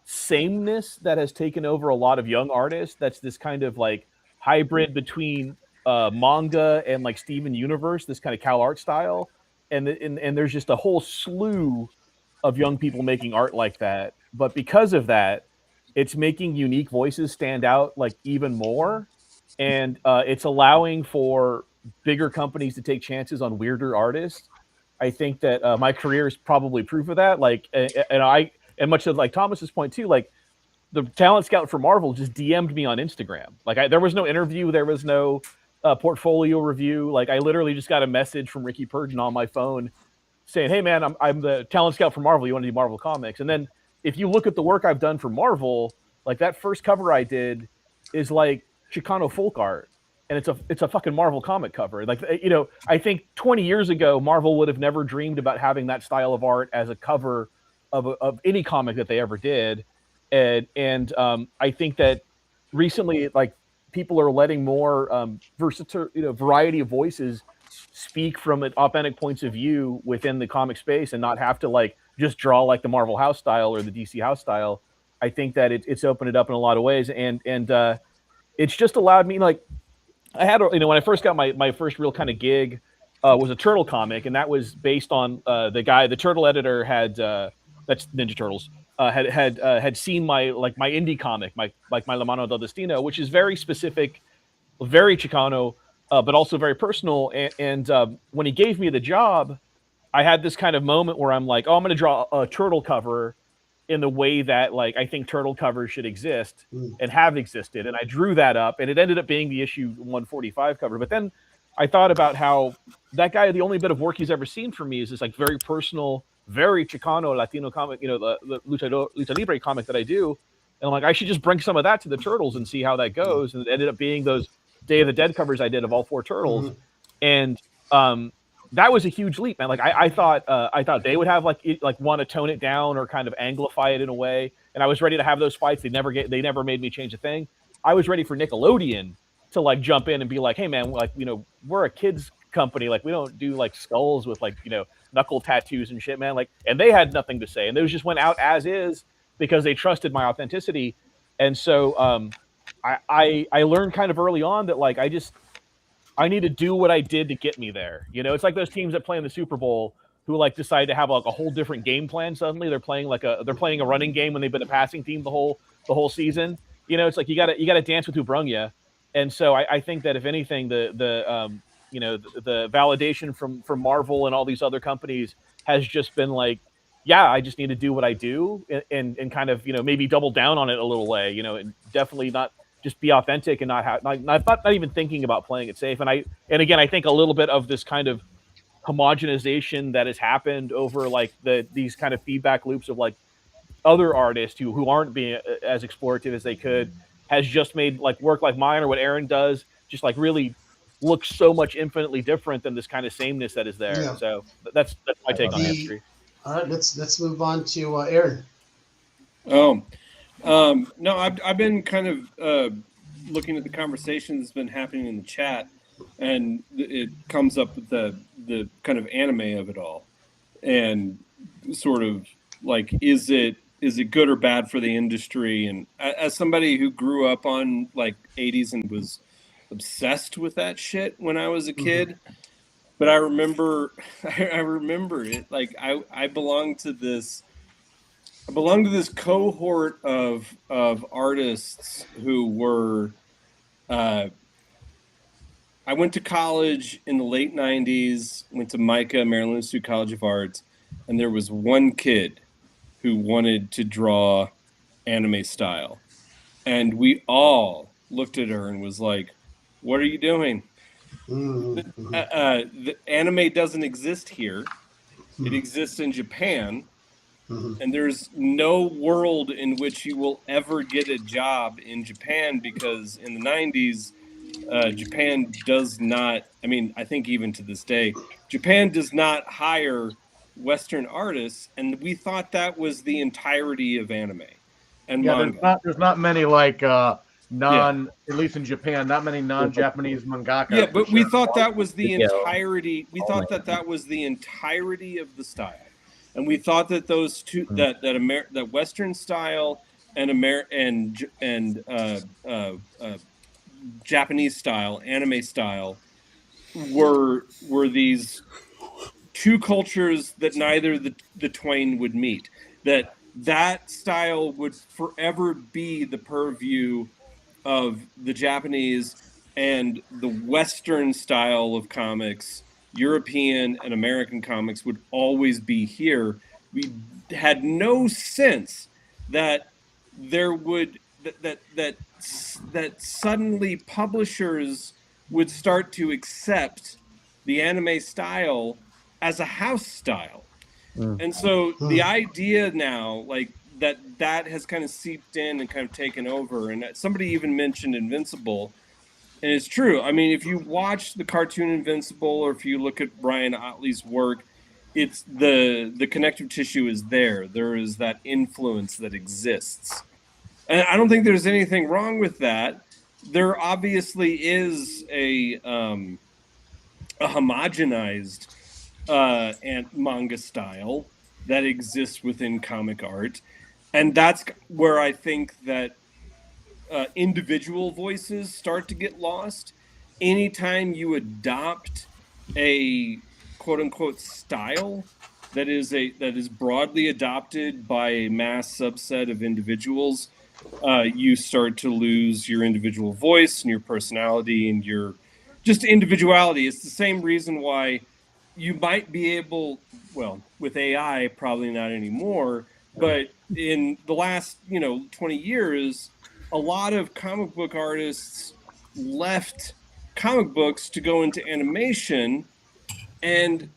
sameness that has taken over a lot of young artists. That's this kind of like hybrid between manga and like Steven Universe, this kind of Cal art style, and there's just a whole slew of young people making art like that. But because of that, it's making unique voices stand out like even more, and it's allowing for bigger companies to take chances on weirder artists. I think that my career is probably proof of that. Like, and much of like Thomas's point too, like the talent scout for Marvel just DM'd me on Instagram. Like there was no interview, there was no portfolio review. Like I literally just got a message from Ricky Purdon on my phone saying, "Hey man, I'm the talent scout for Marvel. You want to do Marvel Comics?" And then if you look at the work I've done for Marvel, like that first cover I did is like Chicano folk art, and it's a fucking Marvel comic cover. Like, you know, I think 20 years ago Marvel would have never dreamed about having that style of art as a cover of any comic that they ever did. And I think that recently, like, people are letting more versatile, you know, variety of voices speak from authentic points of view within the comic space and not have to like just draw like the Marvel house style or the DC house style. I think that it's opened it up in a lot of ways, and it's just allowed me, like, I had, you know, when I first got my first real kind of gig was a Turtle comic, and that was based on the Turtle editor had that's Ninja Turtles had seen my indie comic, my La Mano del Destino, which is very specific, very Chicano, but also very personal. And when he gave me the job, I had this kind of moment where I'm like, oh, I'm going to draw a turtle cover in the way that, like, I think turtle covers should exist and have existed. And I drew that up, and it ended up being the issue 145 cover. But then I thought about how that guy, the only bit of work he's ever seen for me is this like very personal, very Chicano Latino comic, the Lucha Libre comic that I do. And I'm like, I should just bring some of that to the Turtles and see how that goes. And it ended up being those Day of the Dead covers I did of all 4 Turtles. And that was a huge leap, man. Like I thought they would have like want to tone it down or kind of anglify it in a way. And I was ready to have those fights. They never made me change a thing. I was ready for Nickelodeon to like jump in and be like, hey man, like, we're a kids company. Like we don't do like skulls with like, knuckle tattoos and shit, man. Like, and they had nothing to say. And those just went out as is because they trusted my authenticity. And so I learned kind of early on that like I need to do what I did to get me there. It's like those teams that play in the Super Bowl who like decide to have like a whole different game plan. Suddenly they're playing a running game when they've been a passing team the whole season. It's like you gotta dance with who brung you. And so I think that if anything, the validation from Marvel and all these other companies has just been like, yeah, I just need to do what I do and kind of maybe double down on it a little way. And definitely not just be authentic and not even thinking about playing it safe. And again, I think a little bit of this kind of homogenization that has happened over like these kind of feedback loops of like other artists who aren't being as explorative as they could has just made like work like mine or what Aaron does just like really look so much infinitely different than this kind of sameness that is there. Yeah. So that's my take on history. All right, let's move on to Aaron. No, I've been kind of looking at the conversation that's been happening in the chat, and it comes up with the kind of anime of it all, and sort of like, is it good or bad for the industry? And as somebody who grew up on like 80s and was obsessed with that shit when I was a kid, but I remember it like I belong to this cohort of artists who were I went to college in the late 90s, went to MICA, Maryland Institute College of Arts, and there was one kid who wanted to draw anime style. And we all looked at her and was like, what are you doing? The anime doesn't exist here. It exists in Japan. And there's no world in which you will ever get a job in Japan because in the 90s, Japan does not, I think even to this day, Japan does not hire Western artists, and we thought that was the entirety of anime and manga. There's not many like at least in Japan, not many non-Japanese mangaka. Yeah, but we thought that was the entirety. We thought that was the entirety of the style, and we thought that those two that Western style and Japanese style, anime style, were these two cultures that neither the twain would meet. That style would forever be the purview of the Japanese, and the Western style of comics, European and American comics, would always be here. We had no sense that there would that suddenly publishers would start to accept the anime style as a house style. And so the idea now, like that has kind of seeped in and kind of taken over. And somebody even mentioned Invincible, and it's true. If you watch the cartoon Invincible, or if you look at Brian Otley's work, it's the connective tissue is there. There is that influence that exists. And I don't think there's anything wrong with that. There obviously is a homogenized and manga style that exists within comic art, and that's where I think that individual voices start to get lost. Anytime you adopt a quote unquote style that is broadly adopted by a mass subset of individuals, you start to lose your individual voice and your personality and your just individuality. It's the same reason why you might be able, well, with AI, probably not anymore, but in the last, 20 years, a lot of comic book artists left comic books to go into animation. And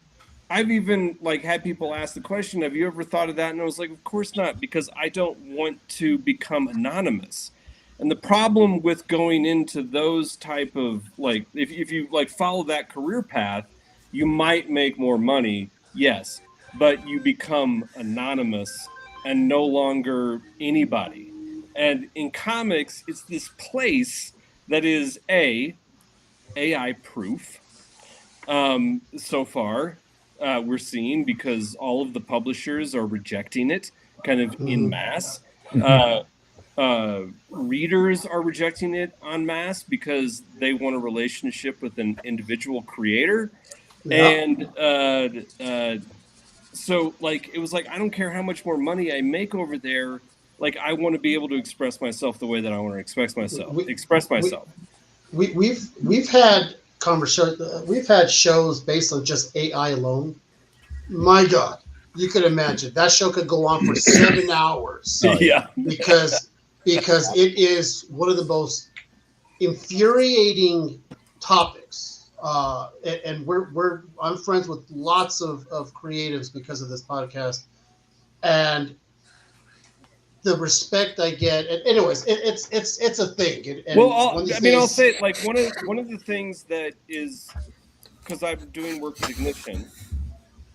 I've even like had people ask the question, have you ever thought of that? And I was like, of course not, because I don't want to become anonymous. And the problem with going into those type of like, if you like follow that career path, you might make more money, yes, but you become anonymous and no longer anybody. And in comics, it's this place that is AI proof. So far, we're seeing, because all of the publishers are rejecting it kind of en masse. Readers are rejecting it en masse because they want a relationship with an individual creator. And so like it was like, I don't care how much more money I make over there, like I want to be able to express myself the way that I want to express myself. We've had conversations, we've had shows based on just AI alone. My God, you could imagine that show could go on for 7 hours. Yeah, because it is one of the most infuriating topics. And I'm friends with lots of creatives because of this podcast, and the respect I get. And anyways, it's a thing. And well, I'll say it, like one of the things that is, because I'm doing work with Ignition,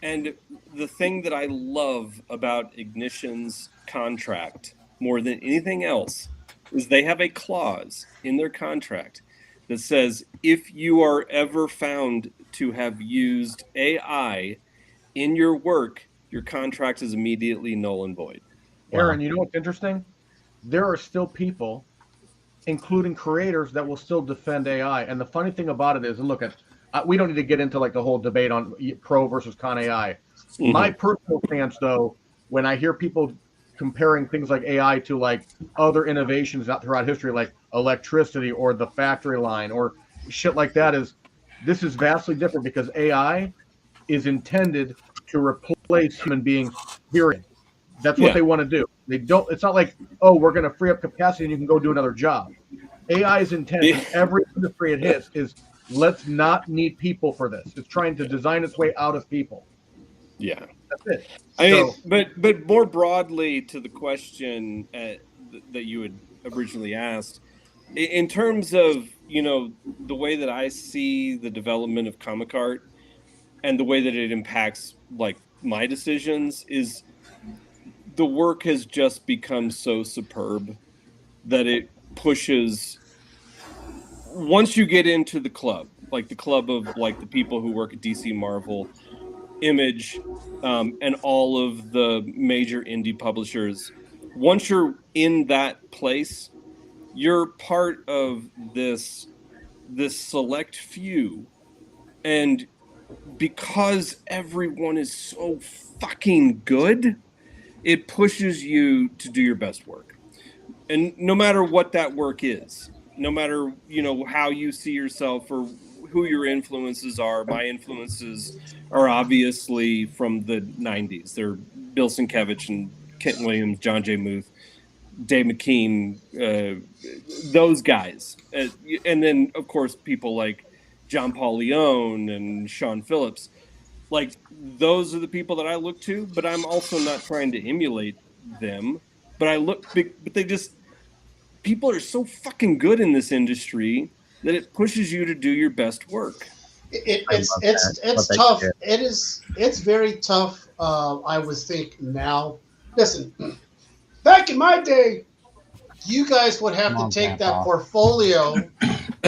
and the thing that I love about Ignition's contract more than anything else is they have a clause in their contract that says if you are ever found to have used AI in your work, your contract is immediately null and void. Aaron, you know what's interesting? There are still people, including creators, that will still defend AI. And the funny thing about it is, and look, we don't need to get into like the whole debate on pro versus con AI. My personal stance, though, when I hear people comparing things like AI to like other innovations throughout history, like electricity or the factory line or shit like that, is this is vastly different because AI is intended to replace human beings, period. That's what they want to do. They don't. It's not like, oh, we're going to free up capacity and you can go do another job. AI's intent in every industry it hits is let's not need people for this. It's trying to design its way out of people. Yeah, that's it. I mean, but more broadly to the question that you had originally asked, in terms of the way that I see the development of comic art and the way that it impacts like my decisions is the work has just become so superb that it pushes. Once you get into the club, like the club of like the people who work at DC, Marvel, Image, and all of the major indie publishers, once you're in that place, you're part of this select few. And because everyone is so fucking good, it pushes you to do your best work. And no matter what that work is, no matter, how you see yourself or who your influences are. My influences are obviously from the 90s. They're Bill Sienkiewicz and Kent Williams, John J. Muth, Dave McKean, those guys. And then, of course, people like John Paul Leon and Sean Phillips. Like, those are the people that I look to, but I'm also not trying to emulate them. But they just, people are so fucking good in this industry that it pushes you to do your best work. It's tough. It's very tough. I would think now. Listen, back in my day, you guys would have to take that portfolio,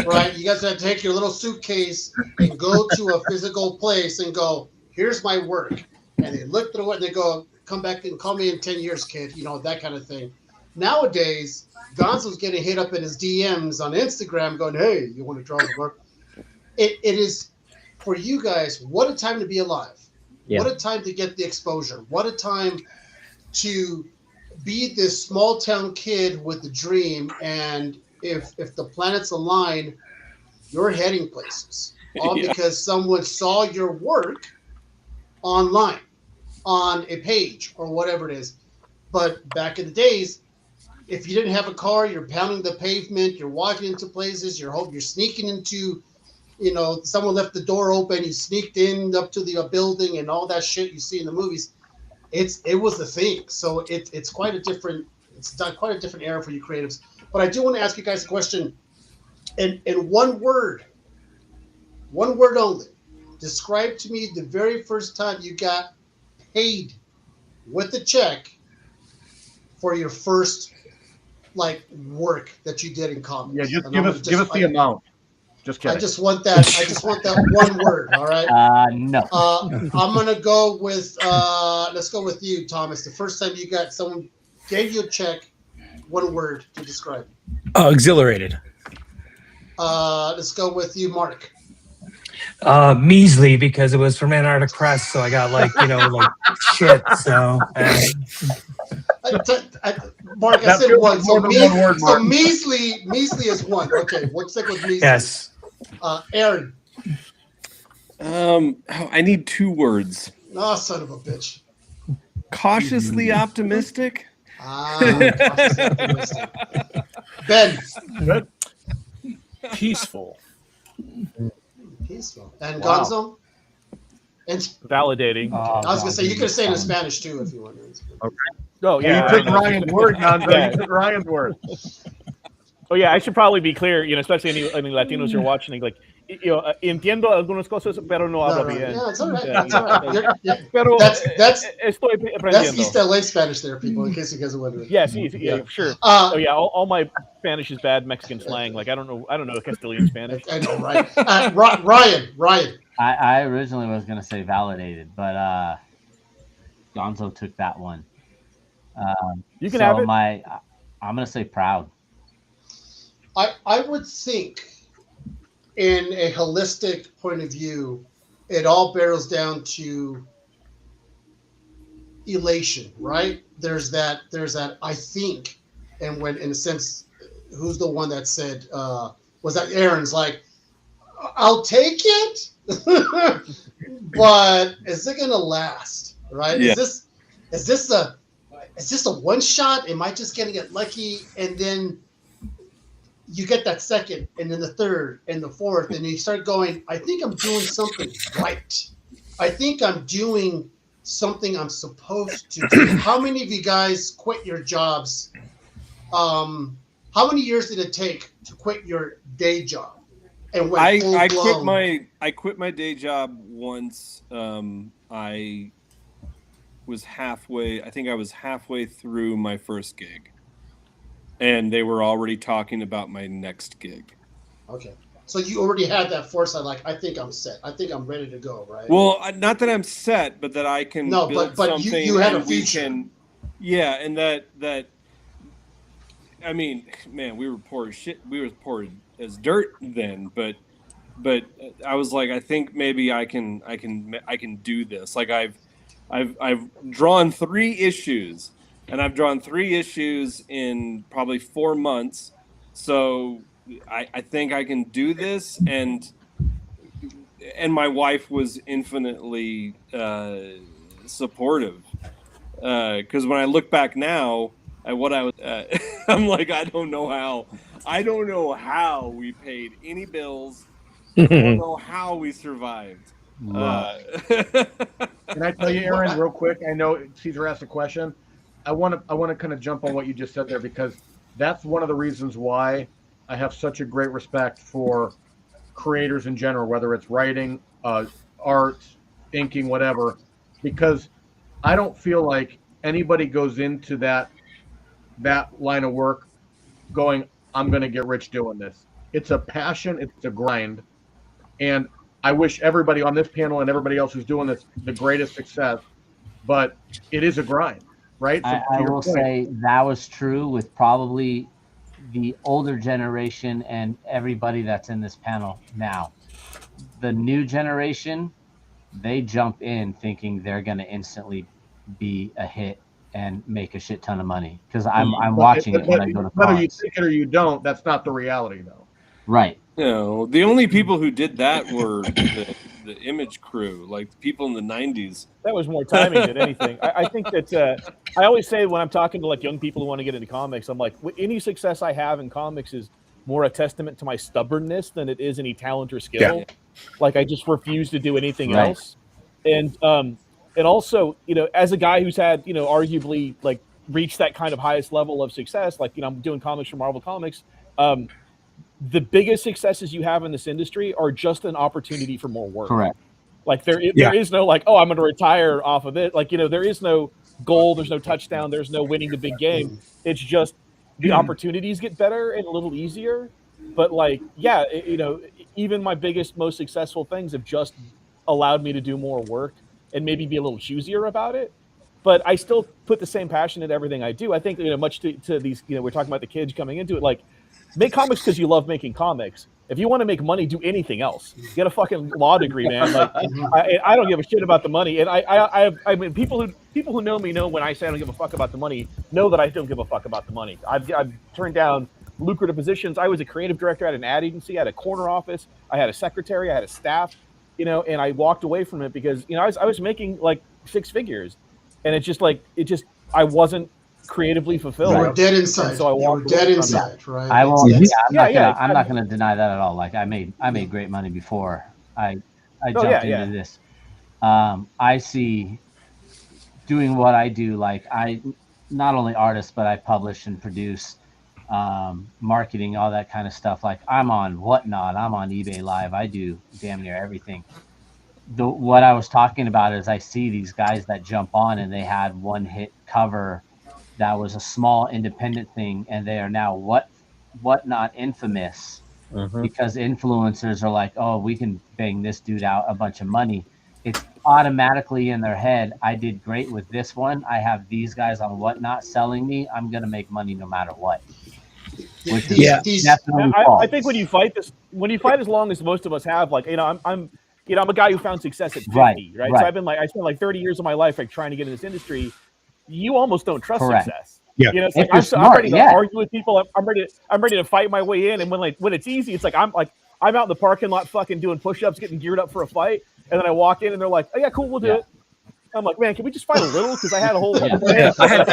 right? You guys have to take your little suitcase and go to a physical place and go, here's my work. And they look through it and they go, come back and call me in 10 years, kid, that kind of thing. Nowadays, Gonzo's getting hit up in his DMs on Instagram going, hey, you want to draw the work? It is, for you guys, what a time to be alive. Yeah. What a time to get the exposure. What a time to be this small town kid with the dream. And if the planets align, you're heading places. All because someone saw your work online, on a page or whatever it is. But back in the days, if you didn't have a car, you're pounding the pavement, you're walking into places, you're sneaking into you know, someone left the door open, you sneaked in up to the building, and all that shit you see in the movies. It was the thing. So it's quite a different era for you creatives. But I do want to ask you guys a question. In one word only, describe to me the very first time you got paid with a check for your first like work that you did in comics. Yeah, just give us the amount. Just kidding. I just want that one word. All right. No. I'm gonna go with let's go with you, Thomas. The first time you got someone gave you a check, one word to describe. Exhilarated. Let's go with you, Mark. Measly, because it was from Antarctic Crest, so I got like shit. So Mark, I said one. So, measly is one. Okay, we'll stick with measly. Yes. Aaron. I need 2 words. Oh, son of a bitch. Cautiously optimistic. Cautiously optimistic. Ben. Good. Peaceful. And Gonzo? And Validating. I was gonna say you could say it in Spanish too if you want to. Okay. Oh yeah, you took Ryan's word, Gonzo. You took Ryan's word. Oh yeah, I should probably be clear. You know, especially any Latinos who are watching, like, you know, entiendo algunas cosas, pero no hablo bien. Yeah, it's all right. That's all right. Pero that's estoy aprendiendo. That's East LA Spanish there, people, in case you guys are wondering. Yeah, sure. Oh yeah, all my Spanish is bad Mexican slang. Like I don't know Castilian Spanish. I know, right? Ryan. I originally was gonna say validated, but Gonzo took that one. You can have it. I'm gonna say proud. I would think, in a holistic point of view, it all barrels down to elation, right? There's that I think, and when in a sense, who's the one that said was that Aaron's like, I'll take it, but is it gonna last? Right? Yeah. Is this a one shot? Am I just getting it lucky? And then you get that second, and then the third, and the fourth, and you start going, I think I'm doing something right. I think I'm doing something I'm supposed to do. How many of you guys quit your jobs? How many years did it take to quit your day job? And I quit my day job once. I was halfway. I think I was halfway through my first gig. And they were already talking about my next gig. Okay. So you already had that foresight, like, I think I'm set. I think I'm ready to go, right? Well, not that I'm set, but that I can build something. You had a future. Yeah, and that I mean, man, we were poor as shit. We were poor as dirt then, but I was like, I think maybe I can do this. Like I've drawn 3 issues. And I've drawn 3 issues in probably 4 months. So I think I can do this. And my wife was infinitely supportive. Because when I look back now at what I was, I'm like, I don't know how we paid any bills. I don't know how we survived. Can I tell you, Aaron, real quick? I know Caesar asked a question. I want to kind of jump on what you just said there, because that's one of the reasons why I have such a great respect for creators in general, whether it's writing, art, inking, whatever, because I don't feel like anybody goes into that line of work going, I'm going to get rich doing this. It's a passion. It's a grind. And I wish everybody on this panel and everybody else who's doing this the greatest success, but it is a grind. Right. I will say that was true with probably the older generation and everybody that's in this panel now. The new generation, they jump in thinking they're going to instantly be a hit and make a shit ton of money. Because I'm watching it when I go to whether you think it or you don't, that's not the reality, though. Right. No, the only people who did that were the Image crew, like people in the 90s. That was more timing than anything. I think that I always say when I'm talking to like young people who want to get into comics, I'm like, any success I have in comics is more a testament to my stubbornness than it is any talent or skill. Yeah. Like I just refuse to do anything else. And also, you know, as a guy who's had, you know, arguably like reached that kind of highest level of success, like, you know, I'm doing comics for Marvel Comics. The biggest successes you have in this industry are just an opportunity for more work. Correct. Like there is no like, oh, I'm going to retire off of it. Like, you know, there is no goal. There's no touchdown. There's no winning the big game. It's just the opportunities get better and a little easier. But like, yeah, you know, even my biggest, most successful things have just allowed me to do more work and maybe be a little choosier about it. But I still put the same passion into everything I do. I think, you know, much to these, you know, we're talking about the kids coming into it, like, make comics because you love making comics. If you want to make money, do anything else. Get a fucking law degree, man. Like, I don't give a shit about the money. And I mean, people who know me know when I say I don't give a fuck about the money, know that I don't give a fuck about the money. I've turned down lucrative positions. I was a creative director at an ad agency. I had a corner office. I had a secretary. I had a staff. You know, and I walked away from it because, you know, I was making like 6 figures, and I wasn't creatively fulfilled. You were dead inside. So you were dead inside, right? I won't. Yeah, I'm not going to deny that at all. Like I made great money before I jumped into this. I see doing what I do. Like I not only artist, but I publish and produce, marketing, all that kind of stuff. Like I'm on Whatnot. I'm on eBay Live. I do damn near everything. What I was talking about is I see these guys that jump on and they had one hit cover that was a small independent thing, and they are now Whatnot infamous because influencers are like, oh, we can bang this dude out a bunch of money. It's automatically in their head. I did great with this one. I have these guys on Whatnot selling me. I'm gonna make money no matter what. Which is definitely false. I think when you fight as long as most of us have, like, you know, I'm a guy who found success at 50, right? So I spent like 30 years of my life like trying to get in this industry. You almost don't trust success. Yeah, you know, it's like I'm ready to argue with people. I'm ready to fight my way in. And when it's easy, it's like I'm out in the parking lot, fucking doing push-ups, getting geared up for a fight. And then I walk in, and they're like, "Oh yeah, cool, we'll do it." I'm like, "Man, can we just fight a little?" Because I had a whole. I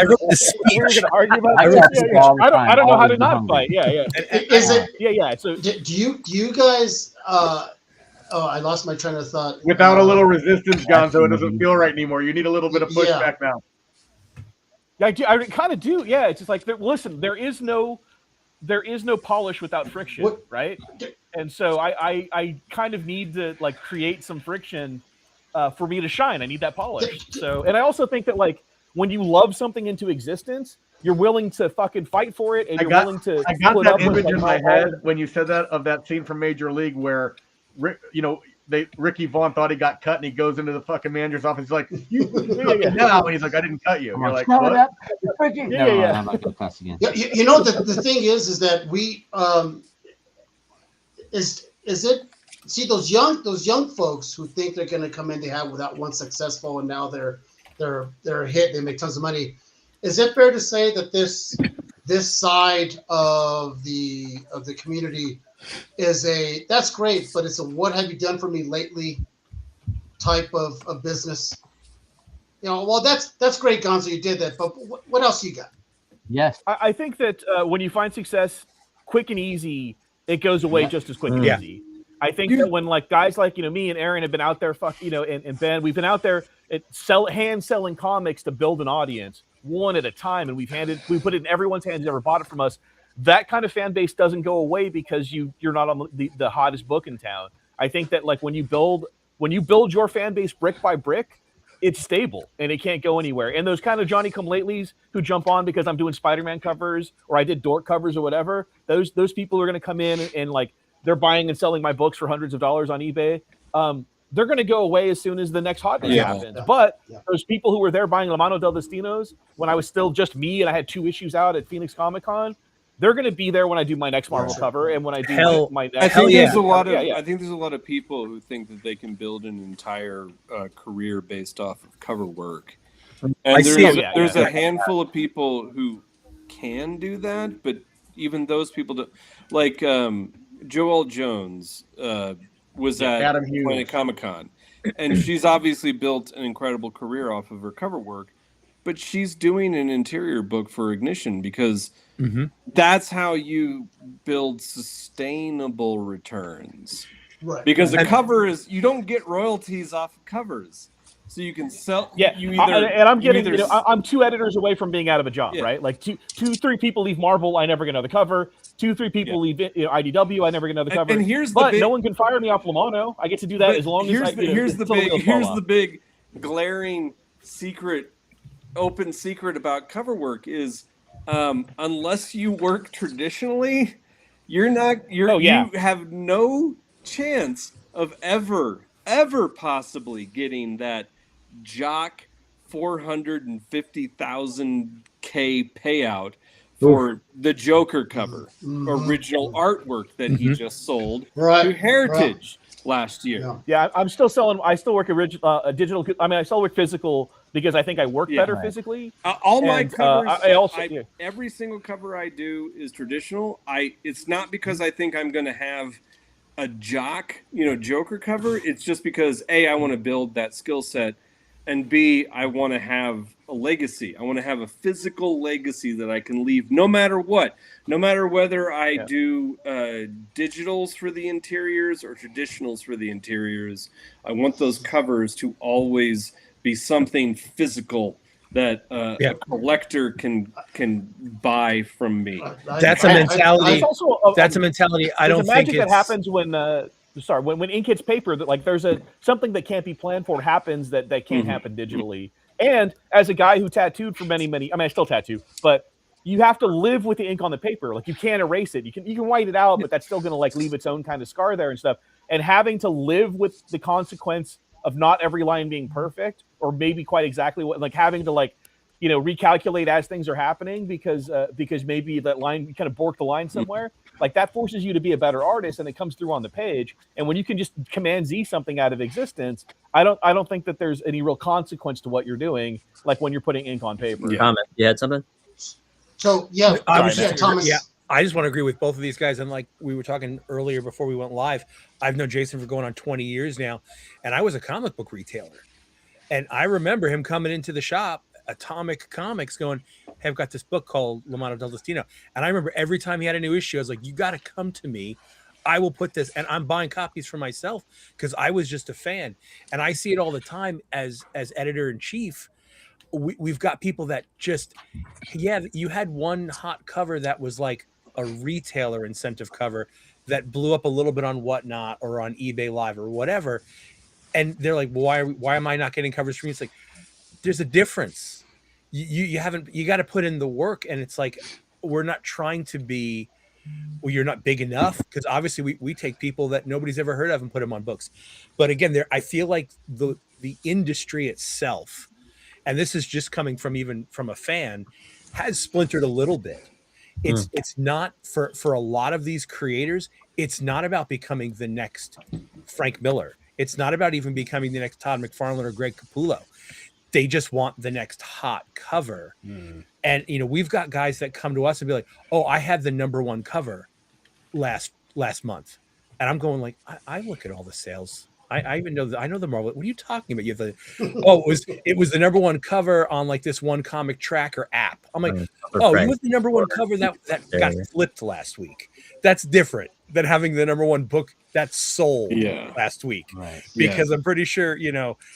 wrote this speech. We were going to argue about it. I don't know how to not fight. Yeah. Is it? Yeah. So do you guys? I lost my train of thought. Without a little resistance, Gonzo, it doesn't feel right anymore. You need a little bit of pushback now. I kind of do. Yeah, it's just like, listen, there is no polish without friction, right? And so I kind of need to like create some friction for me to shine. I need that polish. So, and I also think that like when you love something into existence, you're willing to fucking fight for it, and you're willing to. I got that image in my head when you said that, of that scene from Major League where, you know, Ricky Vaughn thought he got cut, and he goes into the fucking manager's office. He's like, now, and he's like, I didn't cut you. You're like, what? I'm not gonna cuss again. You know, the thing is that we see those young folks who think they're going to come in, they have without one successful, and now they're a hit, they make tons of money. Is it fair to say that this side of the community is that's great, but it's a what have you done for me lately type of business? You know, well, that's great, Gonzo, you did that, but what else you got? Yes, I think that when you find success quick and easy, it goes away just as quick and easy. I think that when like guys like, you know, me and Aaron have been out there, and Ben, we've been out there hand selling comics to build an audience one at a time, and we put it in everyone's hands who ever bought it from us. That kind of fan base doesn't go away because you're not on the hottest book in town. I think that like when you build your fan base brick by brick, it's stable and it can't go anywhere. And those kind of Johnny-come-latelys who jump on because I'm doing Spider-Man covers or I did Dork covers or whatever, those people are going to come in and like they're buying and selling my books for hundreds of dollars on eBay. They're going to go away as soon as the next hotness happens. But those people who were there buying La Mano del Destinos when I was still just me and I had 2 issues out at Phoenix Comic Con, they're going to be there when I do my next Marvel cover and when I do my next. I think there's a lot of I think there's a lot of people who think that they can build an entire career based off of cover work. And there's a handful of people who can do that, but even those people do. Like Joelle Jones was at Planet Comic Con, and she's obviously built an incredible career off of her cover work, but she's doing an interior book for Ignition because Mm-hmm. That's how you build sustainable returns. Right. Because a cover is, you don't get royalties off of covers. So you can sell. Yeah, you either, and I'm getting, either, I'm 2 editors away from being out of a job, right? Like 3 people leave Marvel, I never get another cover. 3 people leave IDW, I never get another cover. And here's but the no one can fire me off Lamano. I get to do that as long as here's the big glaring secret, open secret about cover work is, unless you work traditionally, you have no chance of ever possibly getting that jock 450,000K payout for the Joker cover, original artwork that he just sold to Heritage last year. Yeah, I'm still selling. I still work digital. I mean, I still work physical because I think I work better physically. All my covers, I also every single cover I do is traditional. It's not because I think I'm going to have a jock, Joker cover. It's just because A, I want to build that skill set, and B, I want to have a legacy. I want to have a physical legacy that I can leave no matter what. No matter whether I do digitals for the interiors or traditionals for the interiors, I want those covers to always be something physical that a collector can buy from me. That's a mentality. That's a mentality. I don't think that happens when when ink hits paper, that like there's something that can't be planned for happens that can't happen digitally. And as a guy who tattooed for many, I mean, I still tattoo, but you have to live with the ink on the paper. Like you can't erase it. You can white it out, but that's still going to like leave its own kind of scar there and stuff. And having to live with the consequence of not every line being perfect, or maybe quite exactly what, like having to recalculate as things are happening because maybe that line, you kind of borked the line somewhere. Like that forces you to be a better artist, and it comes through on the page. And when you can just Command Z something out of existence, I don't think that there's any real consequence to what you're doing. Like when you're putting ink on paper. Comment. You had something? So Thomas. Yeah, I just want to agree with both of these guys. And like we were talking earlier before we went live, I've known Jason for going on 20 years now, and I was a comic book retailer, and I remember him coming into the shop, Atomic Comics, going, "Hey, I've got this book called La Mano del Destino." And I remember every time he had a new issue, I was like, "You got to come to me. I will put this." And I'm buying copies for myself because I was just a fan. And I see it all the time as editor in chief. We've got people that just, you had one hot cover that was like a retailer incentive cover that blew up a little bit on Whatnot or on eBay Live or whatever. And they're like, well, why am I not getting covers from you? It's like, there's a difference. You got to put in the work. And it's like, we're not trying to be, well, you're not big enough, because obviously we take people that nobody's ever heard of and put them on books. But again, I feel like the industry itself, and this is just coming from a fan, has splintered a little bit. It's not for a lot of these creators. It's not about becoming the next Frank Miller. It's not about even becoming the next Todd McFarlane or Greg Capullo. They just want the next hot cover. And we've got guys that come to us and be like, "Oh, I had the #1 cover last month," and I'm going like, I look at all the sales. I even know I know the Marvel. What are you talking about? You have it was the #1 cover on like this one comic tracker app. I'm like, oh, you was the #1 cover that got flipped last week. That's different than having the #1 book that sold last week. Right. Because I'm pretty sure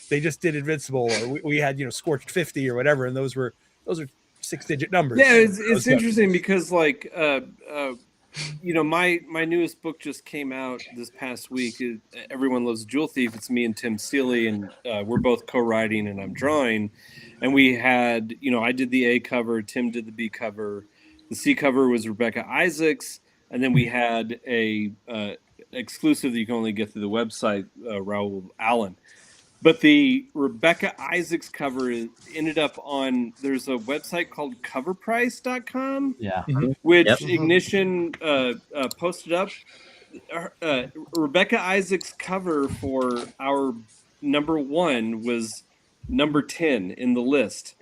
they just did Invincible, or we had Scorched 50 or whatever, and those are 6-digit numbers. Yeah, it's interesting because like my newest book just came out this past week. Everyone Loves a Jewel Thief. It's me and Tim Seeley, and we're both co-writing and I'm drawing. And we had, I did the A cover, Tim did the B cover, the C cover was Rebecca Isaacs, and then we had a exclusive that you can only get through the website, Raul Allen. But the Rebecca Isaacs cover ended up on, there's a website called coverprice.com, which Ignition posted up. Rebecca Isaacs' cover for our #1 was number 10 in the list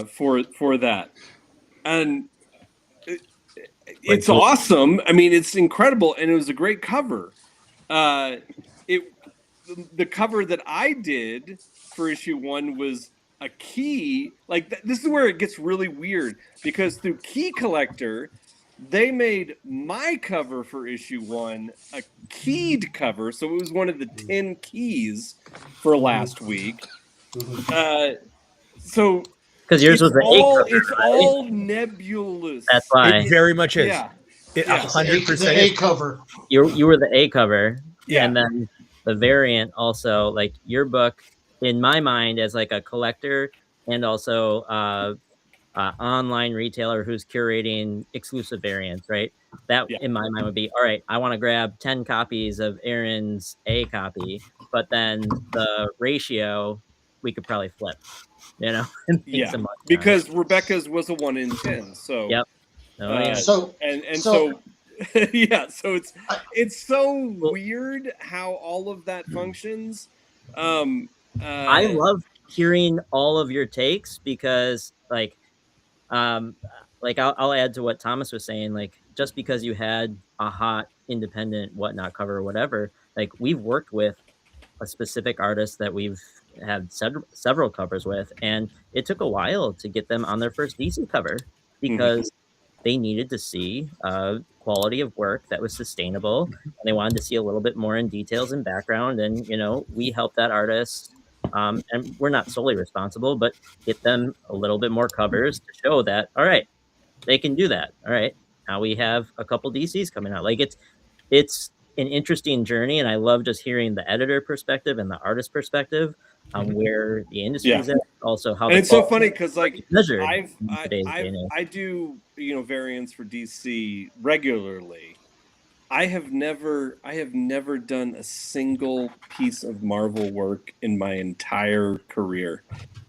for that. And it's awesome. I mean, it's incredible, and it was a great cover. The cover that I did for issue 1 was a key, like this is where it gets really weird, because through Key Collector, they made my cover for issue 1 a keyed cover, so it was one of the 10 keys for last week. So because yours was the A cover, it's right? all nebulous. That's why It very much is. Yeah. 100%. The A cover. You were the A cover, Yeah. and then the variant also, like your book, in my mind, as like a collector and also online retailer who's curating exclusive variants, right? That in my mind would be, all right, I want to grab 10 copies of Aaron's A copy, but then the ratio we could probably flip, you know? Yeah, because Rebecca's was a 1 in 10. So yep. Oh, yeah. So yeah, so it's so weird how all of that functions. I love hearing all of your takes because like I'll add to what Thomas was saying, like just because you had a hot independent whatnot cover or whatever, like we've worked with a specific artist that we've had several covers with, and it took a while to get them on their first DC cover because they needed to see quality of work that was sustainable, and they wanted to see a little bit more in details and background, and you know, we helped that artist, and we're not solely responsible, but get them a little bit more covers to show that, all right, they can do that. All right, now we have a couple DCs coming out. Like it's an interesting journey, and I love just hearing the editor perspective and the artist perspective on where the industry is at. Also, how and it's so funny because like measured I do, you know, variants for DC regularly. I have never done a single piece of Marvel work in my entire career.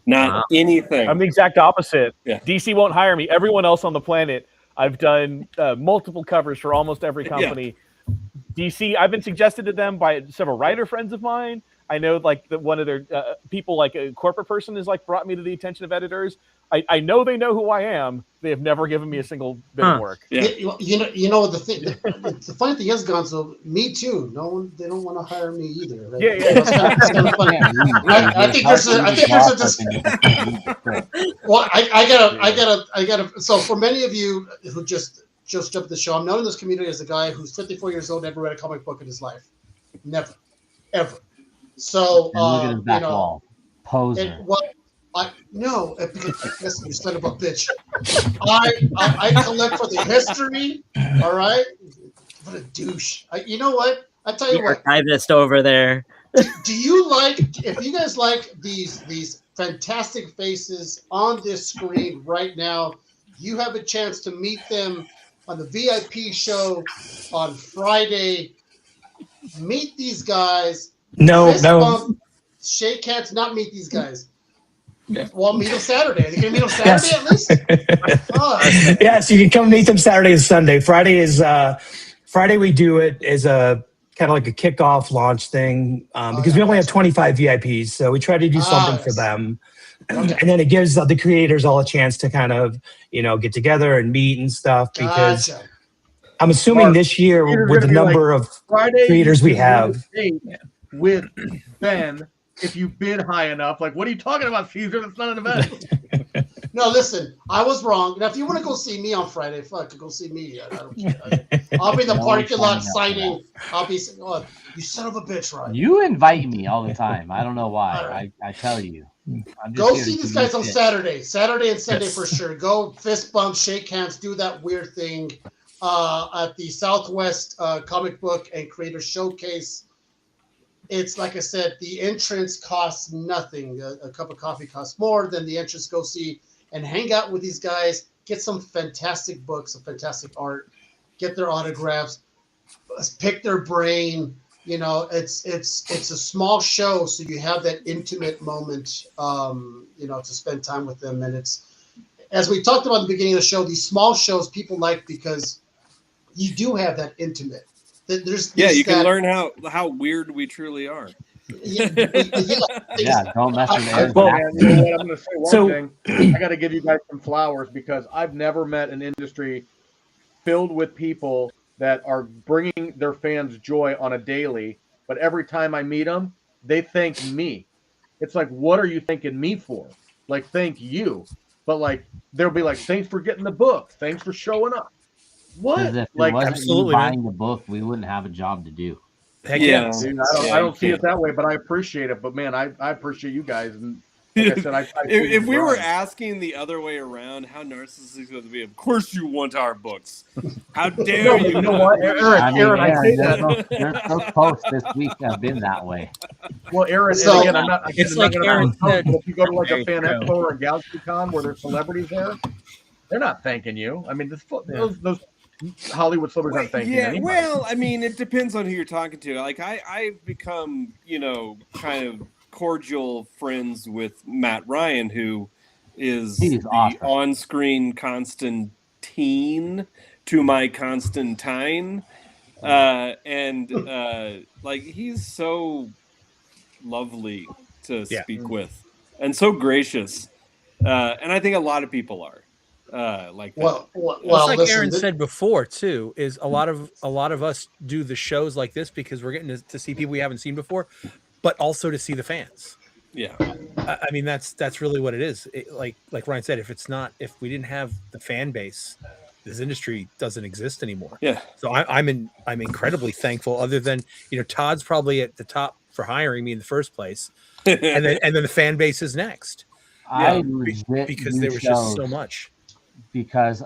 Not anything. I'm the exact opposite. Yeah. DC won't hire me. Everyone else on the planet, I've done multiple covers for almost every company. DC, I've been suggested to them by several writer friends of mine. I know like one of their people, like a corporate person, has like brought me to the attention of editors. I know they know who I am. They have never given me a single bit of work. Yeah. You know the thing. The funny thing is, Gonzo, me too. They don't want to hire me either. Right? Yeah. It's kind of funny. I think there's a. Well, I gotta. So for many of you who just jumped the show, I'm known in this community as a guy who's 54 years old, never read a comic book in his life, never, ever. So look at his back wall, poser. No, listen, you son of a bitch. I collect for the history. All right, what a douche. You know what? I tell you what. Archivist over there. Do you like? If you guys like these fantastic faces on this screen right now, you have a chance to meet them on the VIP show on Friday. Meet these guys. No. Shake hands, not meet these guys. Well, meet them Saturday. Are you going to meet them Saturday at least? Yes, you can come meet them Saturday and Sunday. Friday we do it as a kind of like a kickoff launch thing because we only have 25 VIPs, so we try to do something for them. Okay. And then it gives the creators all a chance to kind of, you know, get together and meet and stuff because I'm assuming this year with the number of creators we have. With Ben, if you bid high enough, like, what are you talking about, Caesar? That's not an event. No, listen, I was wrong. Now, if you want to go see me on Friday, go see me. I don't care. I'll be in the parking lot signing. I'll be saying, "Oh, you son of a bitch, Ryan." You invite me all the time. I don't know why. I tell you. Go see these guys on Saturday and Sunday for sure. Go fist bump, shake hands, do that weird thing at the Southwest Comic Book and Creator Showcase. It's like I said, the entrance costs nothing. A cup of coffee costs more than the entrance. Go see and hang out with these guys. Get some fantastic books, some fantastic art. Get their autographs. Pick their brain. You know, it's a small show, so you have that intimate moment. You know, to spend time with them. And it's, as we talked about at the beginning of the show, these small shows people like because you do have that intimate. You can learn how weird we truly are. Don't mess with I'm going to say one thing. I got to give you guys some flowers because I've never met an industry filled with people that are bringing their fans joy on a daily. But every time I meet them, they thank me. It's like, what are you thanking me for? like thank you, but like they'll be like, thanks for getting the book, thanks for showing up. What? If Like, it wasn't absolutely, you buying the book, we wouldn't have a job to do. Heck yeah. Dude, I don't see it that way, but I appreciate it. But man, I appreciate you guys. And like I said, if we were asking the other way around, how narcissistic would it be? Of course you want our books. How dare you? You know what, Aaron? I say that. Those posts this week have been that way. Well, Aaron, So, and again, I'm not. it's like Aaron said. If you go to like a Fan Expo or a GalaxyCon where there's celebrities there, they're not thanking you. I mean, those Hollywood celebrities aren't thanking you. Yeah, well, I mean, it depends on who you're talking to. Like, I've become, kind of cordial friends with Matt Ryan, who is the awesome. on-screen Constantine to my Constantine. Like, he's so lovely to speak with and so gracious. And I think a lot of people are. Like that. Well, like listen, Aaron said before too, is a lot of us do the shows like this because we're getting to see people we haven't seen before, but also to see the fans. Yeah, I mean that's really what it is. Like Ryan said, if we didn't have the fan base, this industry doesn't exist anymore. Yeah. So I'm incredibly thankful. Other than Todd's probably at the top for hiring me in the first place, and then the fan base is next. Because there was just so much. Because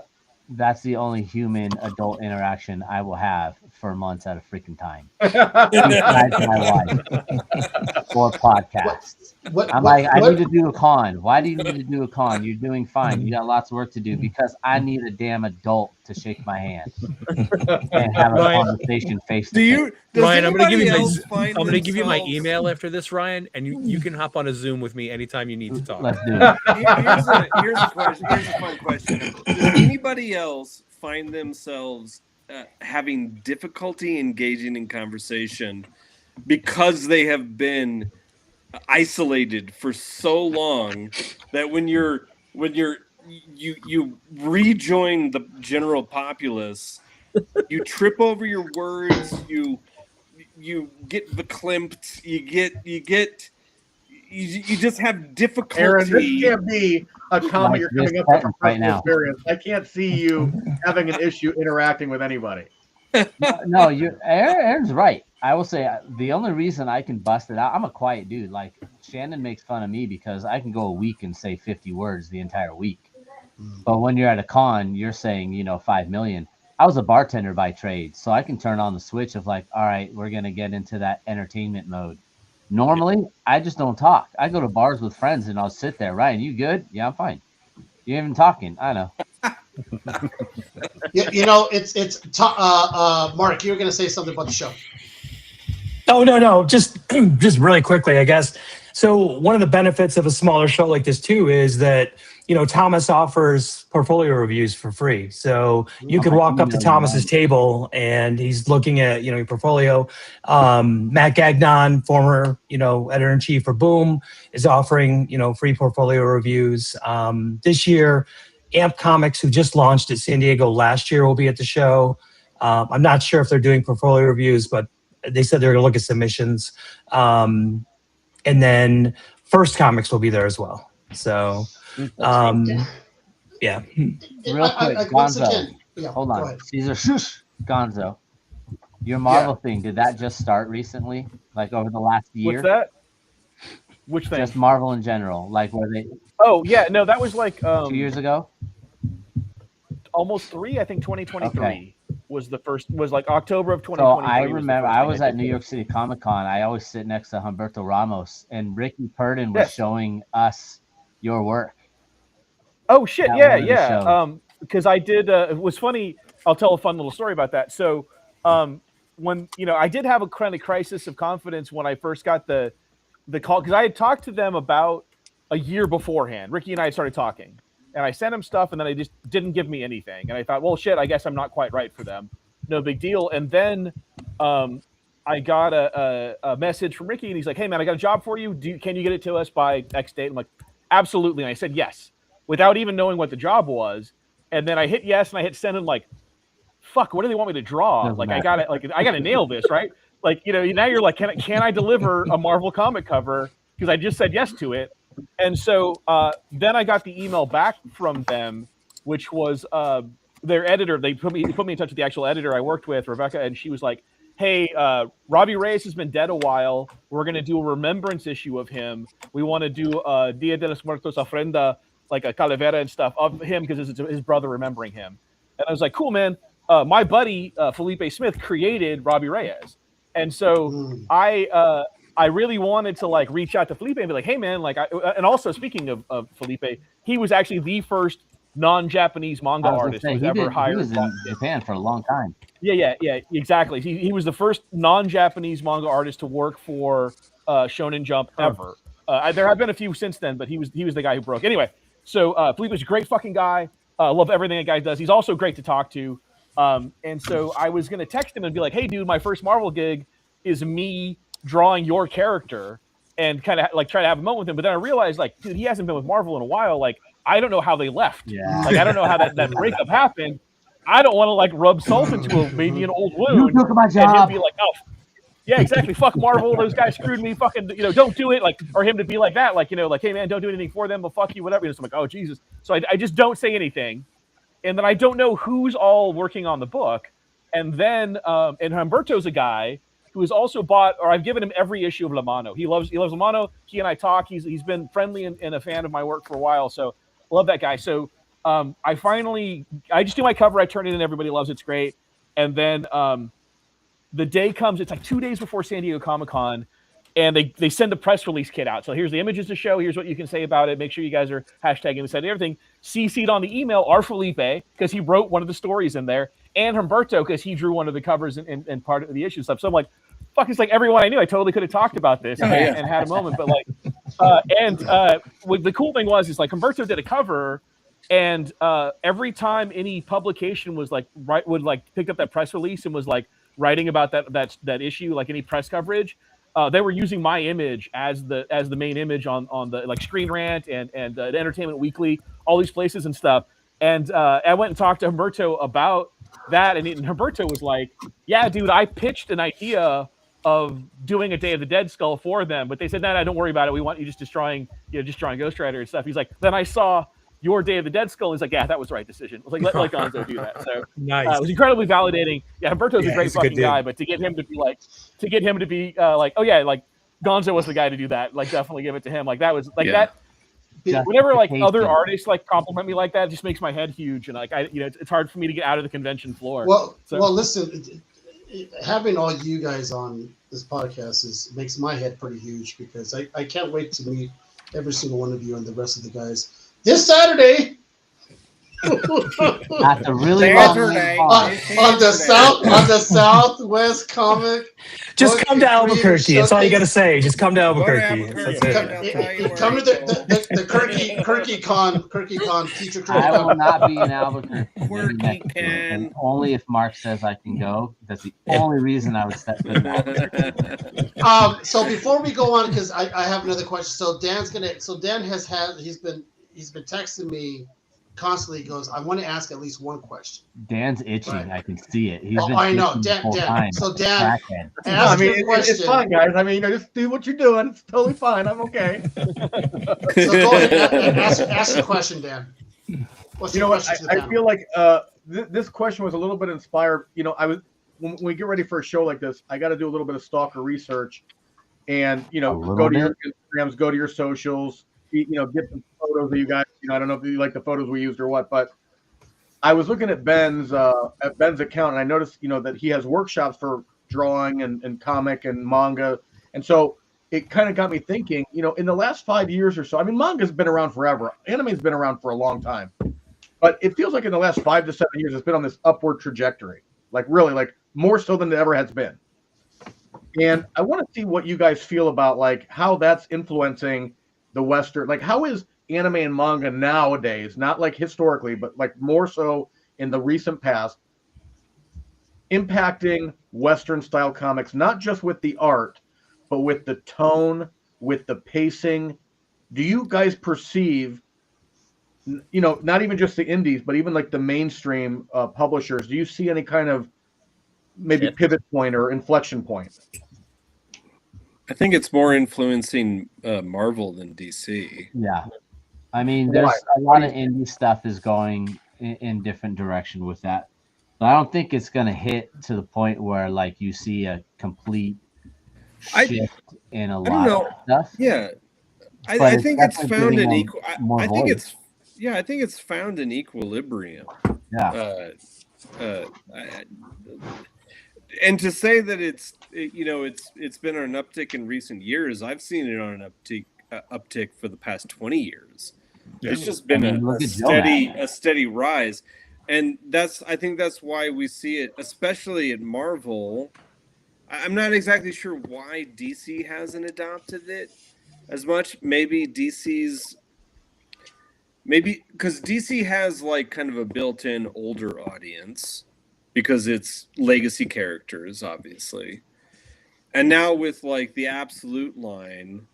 that's the only human adult interaction I will have for months at a freaking time. Besides my wife or podcasts. I need to do a con. Why do you need to do a con? You're doing fine. You got lots of work to do because I need a damn adult to shake my hand and have a conversation face to face. Ryan, I'm going to give you my email after this, Ryan, and you can hop on a Zoom with me anytime you need to talk. Let's do it. Here's a question. Here's a fun question. Does anybody else find themselves having difficulty engaging in conversation because they have been isolated for so long that when you rejoin the general populace, you trip over your words, you get verklempt, you just have difficulty. Aaron, this can't be a comment you're coming up with from personal experience. I can't see you having an issue interacting with anybody. No, Aaron's right. I will say the only reason I can bust it out, I'm a quiet dude. Like Shannon makes fun of me because I can go a week and say 50 words the entire week. But when you're at a con, you're saying, 5 million. I was a bartender by trade, so I can turn on the switch of like, all right, we're going to get into that entertainment mode. Normally, I just don't talk. I go to bars with friends and I'll sit there. Ryan, you good? Yeah, I'm fine. You're even talking. I know. It's Mark, you were going to say something about the show. Oh, no. Just really quickly, I guess. So one of the benefits of a smaller show like this too is that, Thomas offers portfolio reviews for free. So you could walk up to Thomas's table and he's looking at, your portfolio. Matt Gagnon, former, editor-in-chief for Boom, is offering, free portfolio reviews. This year, Amp Comics, who just launched at San Diego last year, will be at the show. I'm not sure if they're doing portfolio reviews, but they said they're going to look at submissions. And then First Comics will be there as well. So, yeah. Real quick, Gonzo. Hold on. Caesar, Gonzo. Your Marvel thing, did that just start recently? Like over the last year? What's that? Which thing? Just Marvel in general. Like where they... Oh, yeah. No, that was like... 2 years ago? Almost 3. I think 2023 was the first... Was like October of 2023. So I remember I was at New York City Comic Con. I always sit next to Humberto Ramos. And Ricky Purdon was showing us your work. Oh, shit. Yeah. Because I did... it was funny. I'll tell a fun little story about that. So when... I did have a kind of crisis of confidence when I first got the call. Because I had talked to them about a year beforehand. Ricky and I started talking. And I sent him stuff, and then they just didn't give me anything. And I thought, well, shit, I guess I'm not quite right for them. No big deal. And then I got a message from Ricky, and he's like, hey, man, I got a job for you. Can you get it to us by X date? I'm like, absolutely. And I said yes, without even knowing what the job was. And then I hit yes, and I hit send, and like, fuck, what do they want me to draw? I gotta nail this, right? Like, now you're like, can I deliver a Marvel comic cover? Because I just said yes to it. And so then I got the email back from them, which was their editor. They put me in touch with the actual editor I worked with, Rebecca, and she was like, hey, Robbie Reyes has been dead a while. We're going to do a remembrance issue of him. We want to do Dia de los Muertos Ofrenda, like a calavera and stuff of him because it's his brother remembering him. And I was like, cool, man. My buddy, Felipe Smith, created Robbie Reyes. And so I really wanted to like reach out to Felipe and be like, hey, man, like, and also speaking of Felipe, he was actually the first non-Japanese manga artist who's ever hired. He was in Japan for a long time. Yeah, exactly. He was the first non-Japanese manga artist to work for Shonen Jump ever. There have been a few since then, but he was the guy who broke. Anyway, so Felipe was a great fucking guy. Love everything that guy does. He's also great to talk to. And so I was going to text him and be like, hey, dude, my first Marvel gig is me drawing your character and kind of like try to have a moment with him. But then I realized, like, dude, he hasn't been with Marvel in a while. Like, I don't know how they left. Yeah. Like, I don't know how that breakup happened. I don't want to like rub salt into maybe an old wound. You took my job. And him be like, oh, yeah, exactly. Fuck Marvel. Those guys screwed me. Fucking, don't do it. Like, or him to be like that. Like, like, hey man, don't do anything for them. But fuck you, whatever. So I'm like, oh Jesus. So I just don't say anything. And then I don't know who's all working on the book. And then, and Humberto's a guy who has also bought, or I've given him every issue of La Mano. He loves La Mano. He and I talk. He's been friendly and a fan of my work for a while. So love that guy. So I just do my cover. I turn it in. Everybody loves it. It's great. And then the day comes. It's like 2 days before San Diego Comic-Con. And they send a press release kit out. So here's the images to show. Here's what you can say about it. Make sure you guys are hashtagging this and everything. CC'd on the email are Felipe, because he wrote one of the stories in there, and Humberto, because he drew one of the covers and part of the issue stuff. So I'm like, fuck, it's like everyone I knew. I totally could have talked about this and had a moment. But like, the cool thing is like Humberto did a cover, and every time any publication was like would pick up that press release and was like writing about that issue, like any press coverage. They were using my image as the main image on the like Screen Rant and the Entertainment Weekly, all these places and stuff. And I went and talked to Humberto about that, and Humberto was like, "Yeah, dude, I pitched an idea of doing a Day of the Dead skull for them, but they said, no, don't worry about it. We want you just drawing Ghost Rider and stuff." He's like, "Then I saw your Day of the Dead skull." He's like, "Yeah, that was the right decision." I was like, let Gonzo do that. So nice. It was incredibly validating. Yeah, Humberto's a great fucking guy, but to get him to be like, oh yeah, like Gonzo was the guy to do that. Like, definitely give it to him. Like that was like that. Whenever like other artists like compliment me like that, it just makes my head huge, and like it's hard for me to get out of the convention floor. Well, listen, having all you guys on this podcast makes my head pretty huge, because I can't wait to meet every single one of you and the rest of the guys this Saturday. That's a really on the Southwest Comic. Just come to Albuquerque. That's all you got to say. Just come to Albuquerque. Come to the Kirky Con teacher. I will not be in Albuquerque. Only if Mark says I can go. That's the only reason I would step in Albuquerque. So before we go on, because I have another question. So Dan he's been texting me constantly. Goes, I want to ask at least one question. Dan's itching. Right. I can see it. I know. Dan. So Dan, it's fine, guys. I mean, just do what you're doing. It's totally fine. I'm okay. So go ahead and ask the question, Dan. What's your question? I feel like this question was a little bit inspired. When we get ready for a show like this, I got to do a little bit of stalker research, and go to your Instagrams, go to your socials. Get some photos of you guys. I don't know if you like the photos we used or what, but I was looking at Ben's account, and I noticed, that he has workshops for drawing and comic and manga. And so it kind of got me thinking, in the last 5 years or so, I mean, manga's been around forever. Anime's been around for a long time, but it feels like in the last 5 to 7 years, it's been on this upward trajectory, like really, like more so than it ever has been. And I want to see what you guys feel about like how that's influencing the Western, like how is anime and manga nowadays, not like historically, but like more so in the recent past, impacting Western style comics, not just with the art, but with the tone, with the pacing. Do you guys perceive, not even just the indies, but even like the mainstream publishers, do you see any kind of maybe pivot point or inflection point? I think it's more influencing Marvel than DC. Yeah, I mean, there's a lot of indie stuff is going in different direction with that, but I don't think it's going to hit to the point where like you see a complete shift in a lot of stuff. Yeah, I think it's found an equal. I think it's I think it's found an equilibrium. Yeah. And to say that it's been on an uptick in recent years, I've seen it on an uptick for the past 20 years. Yeah. It's just been a steady rise, and I think that's why we see it, especially at Marvel. I'm not exactly sure why DC hasn't adopted it as much. Maybe because DC has like kind of a built-in older audience because it's legacy characters, obviously. And now with like the Absolute line,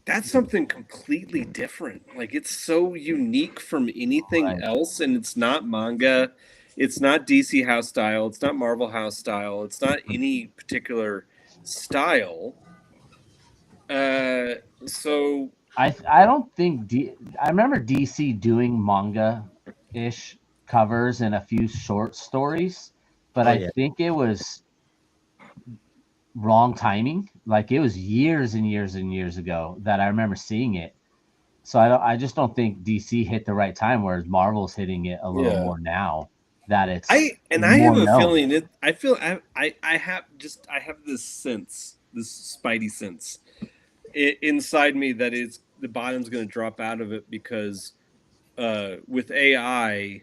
that's something completely different. Like it's so unique from anything else, and it's not manga, it's not DC house style, it's not Marvel house style, it's not any particular style. So I don't think I remember DC doing manga-ish covers and a few short stories, but I think it was wrong timing. Like it was years and years and years ago that I remember seeing it. So I just don't think DC hit the right time, whereas Marvel's hitting it a little more now that it's. I have a feeling it. I feel I have this sense, this spidey sense, inside me that the bottom's going to drop out of it because with AI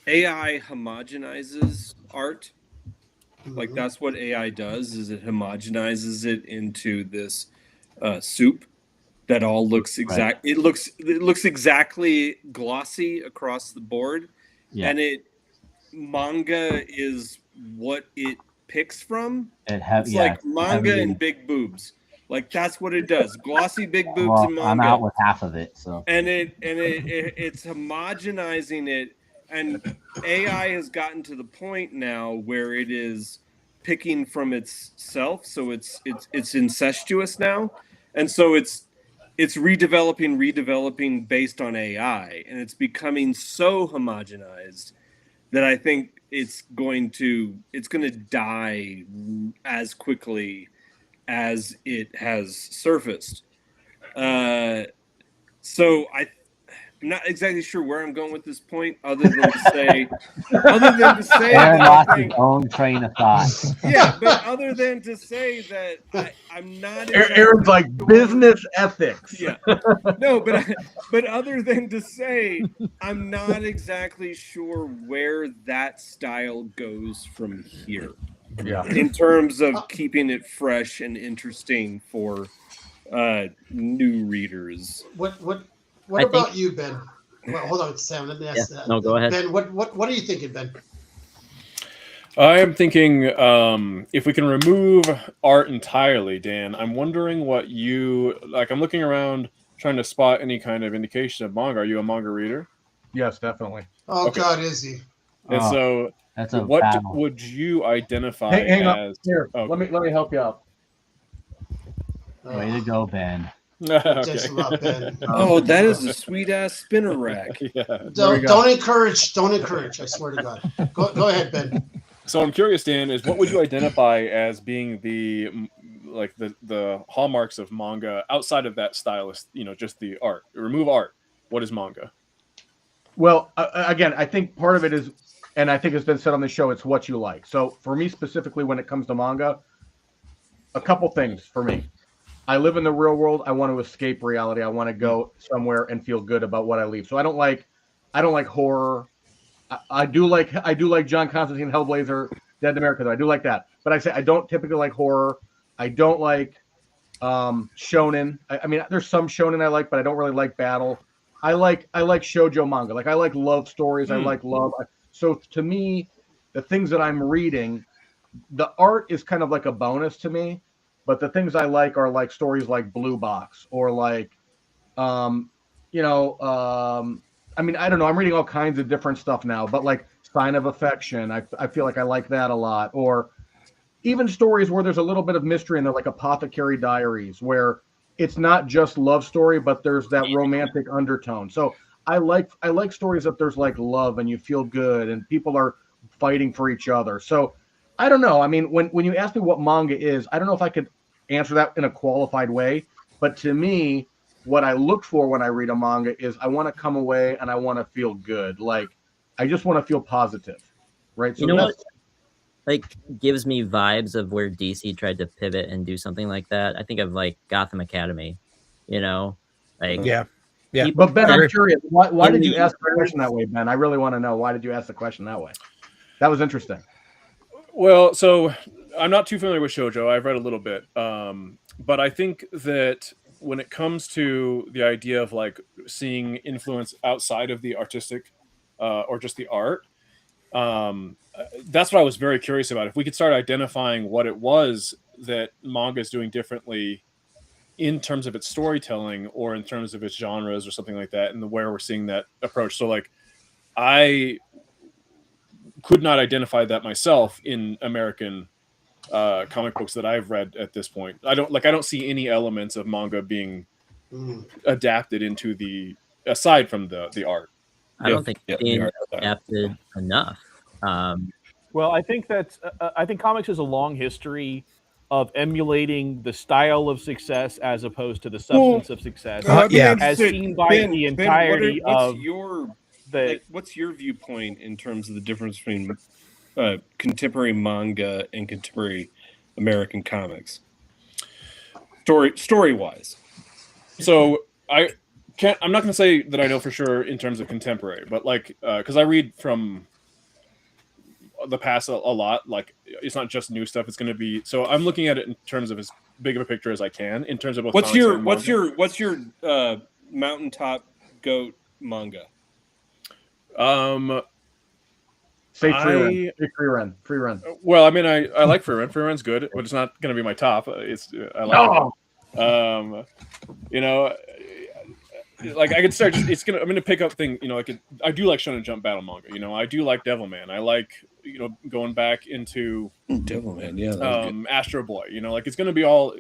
homogenizes art. Like that's what AI does, is it homogenizes it into this soup that all looks exact. Right. It looks exactly glossy across the board, and manga is what it picks from. It's like manga and big boobs. Like that's what it does. Glossy big boobs and manga. I'm out with half of it, so. And it's homogenizing it. And AI has gotten to the point now where it is picking from itself, so it's incestuous now, and so it's redeveloping based on AI, and it's becoming so homogenized that I think it's going to die as quickly as it has surfaced. So I'm not exactly sure where I'm going with this point, other than to say Aaron lost his own train of thought. Yeah, but other than to say that I'm not. Aaron's like business ethics. Yeah, no, but other than to say I'm not exactly sure where that style goes from here. Yeah, in terms of keeping it fresh and interesting for new readers. What about you, Ben? Well, hold on, Sam. Let me ask that. No, go ahead. Ben, what are you thinking, Ben? I am thinking if we can remove art entirely, Dan, I'm wondering what you like. I'm looking around trying to spot any kind of indication of manga. Are you a manga reader? Yes, definitely. Oh, okay. God, is he? And so what would you identify hang as? On. Here, let me help you out. Way to go, Ben. Okay. Oh, that is a sweet ass spinner rack. Yeah. Don't encourage. I swear to God. Go ahead, Ben. So I'm curious, Dan, what would you identify as being the hallmarks of manga outside of that stylist? Just the art. Remove art. What is manga? Well, again, I think part of it is, and I think it's been said on the show, it's what you like. So for me specifically, when it comes to manga, a couple things for me. I live in the real world. I want to escape reality. I want to go somewhere and feel good about what I leave. So I don't like horror. I do like John Constantine, Hellblazer, Dead America. I do like that. But I don't typically like horror. I don't like shonen. I mean, there's some shonen I like, but I don't really like battle. I like shoujo manga. Like I like love stories. I like love. So to me, the things that I'm reading, the art is kind of like a bonus to me. But the things I like are like stories like Blue Box or like, I mean, I don't know. I'm reading all kinds of different stuff now, but like Sign of Affection, I feel like I like that a lot. Or, even stories where there's a little bit of mystery in there, like Apothecary Diaries, where it's not just love story, but there's that romantic undertone. So I like stories that there's like love and you feel good and people are fighting for each other. So I don't know. I mean, when you ask me what manga is, I don't know if I could answer that in a qualified way. But to me, what I look for when I read a manga is I want to come away and I want to feel good. Like I just want to feel positive, right? So you know what? Like gives me vibes of where DC tried to pivot and do something like that. I think of like Gotham Academy, you know, like yeah. But Ben, I'm curious. Why did you ask the question that way, Ben? I really want to know. Why did you ask the question that way? That was interesting. Well, so I'm not too familiar with shoujo. I've read a little bit, but I think that when it comes to the idea of like seeing influence outside of the artistic or just the art, that's what I was very curious about. If we could start identifying what it was that manga is doing differently in terms of its storytelling or in terms of its genres or something like that, and where we're seeing that approach. So like I could not identify that myself in American comic books that I've read at this point. I don't see any elements of manga being adapted into aside from the art. I don't think it's being adapted enough. Well, I think I think comics has a long history of emulating the style of success as opposed to the substance of success. As seen by the entirety of what's your viewpoint in terms of the difference between contemporary manga and contemporary American comics, story wise? So I'm not going to say that I know for sure in terms of contemporary, but like because I read from the past a lot. Like it's not just new stuff. It's going to be, so I'm looking at it in terms of as big of a picture as I can in terms of both what's your mountaintop goat manga? Say Free Run. Free Run. Well, I mean, I like Free Run. Free Run's good, but it's not going to be my top. I like it. You know, like I could start. I'm going to pick up thing. You know, I do like Shonen Jump battle manga. You know, I do like Devilman. I like going back into Devilman. Yeah. Astro Boy. You know, like it's going to be all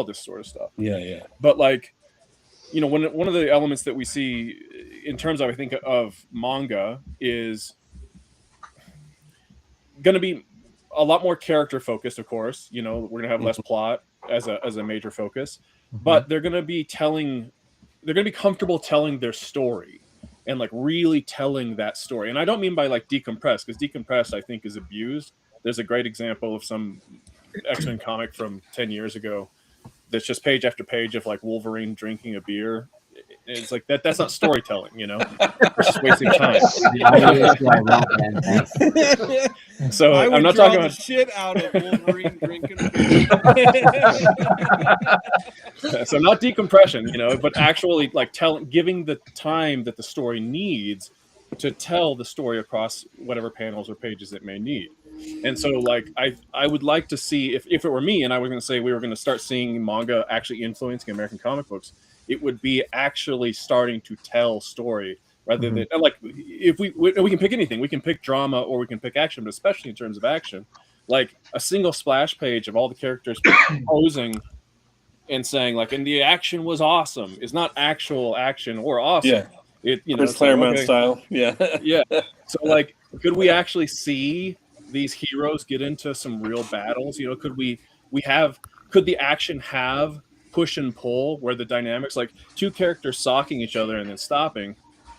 this sort of stuff. Yeah. But like, you know, one of the elements that we see in terms of I think of manga is going to be a lot more character focused. Of course, you know, we're going to have less plot as a major focus, but they're going to be comfortable telling their story and like really telling that story. And I don't mean by like decompressed, because decompressed I think is abused. There's a great example of some X-Men comic from 10 years ago that's just page after page of like Wolverine drinking a beer. It's like that's not storytelling, you know. It's just wasting time. So I'm not talking about shit out of Wolverine drinking a beer. So not decompression, you know, but actually like giving the time that the story needs to tell the story across whatever panels or pages it may need. And so like I would like to see if it were me and I was going to say we were going to start seeing manga actually influencing American comic books, it would be actually starting to tell story rather than like if we can pick anything. We can pick drama or we can pick action, but especially in terms of action, like a single splash page of all the characters posing and saying like, and the action was awesome is not actual action or awesome. Yeah. It, you know, Chris Claremont style. Yeah. Yeah. So like, could we actually see these heroes get into some real battles? You know, could the action have push and pull where the dynamics, like two characters socking each other and then stopping,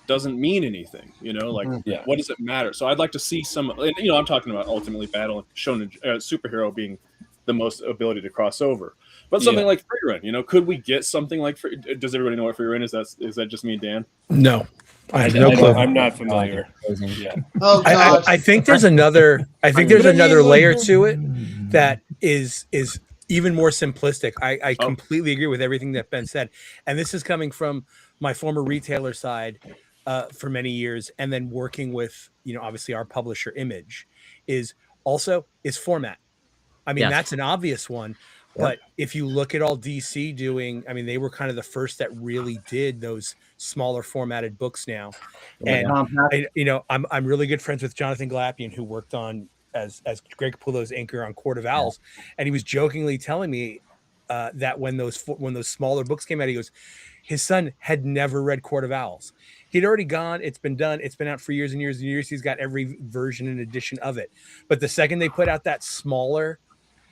doesn't mean anything, you know, like what does it matter? So I'd like to see some, you know, I'm talking about ultimately battle shonen superhero being the most ability to cross over, but something like Free Run, you know, could we get something like does everybody know what Free Run is? Is that just me and Dan? No, I have no clue. I'm not familiar. Yeah. Oh God. I think there's another layer to it that is even more simplistic. I completely agree with everything that Ben said. And this is coming from my former retailer side for many years. And then working with, you know, obviously our publisher Image is format. I mean, that's an obvious one. But if you look at all DC doing, I mean, they were kind of the first that really did those smaller formatted books now. And, you know, I'm really good friends with Jonathan Glapian, who worked on as Greg Capullo's anchor on Court of Owls, and he was jokingly telling me that when those smaller books came out, he goes, his son had never read Court of Owls. He'd already gone. It's been done. It's been out for years and years and years. He's got every version and edition of it. But the second they put out that smaller,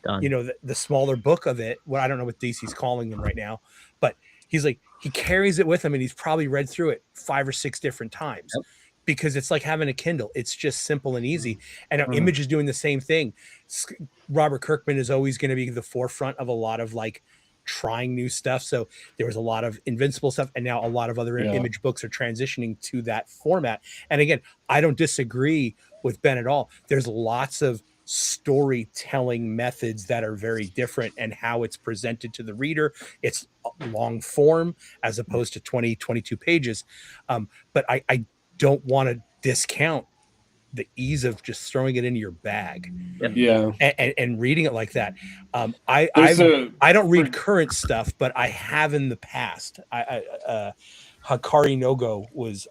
the smaller book of it, well, I don't know what DC's calling them right now, but he's like, he carries it with him and he's probably read through it 5 or 6 different times because it's like having a Kindle. It's just simple and easy. And now Image is doing the same thing. Robert Kirkman is always going to be the forefront of a lot of like trying new stuff. So there was a lot of Invincible stuff, and now a lot of other Image books are transitioning to that format. And again, I don't disagree with Ben at all. There's lots of storytelling methods that are very different, and how it's presented to the reader. It's long form as opposed to 22 pages. But I don't want to discount the ease of just throwing it into your bag, and reading it like that. I don't read current stuff, but I have in the past. Hakari no Go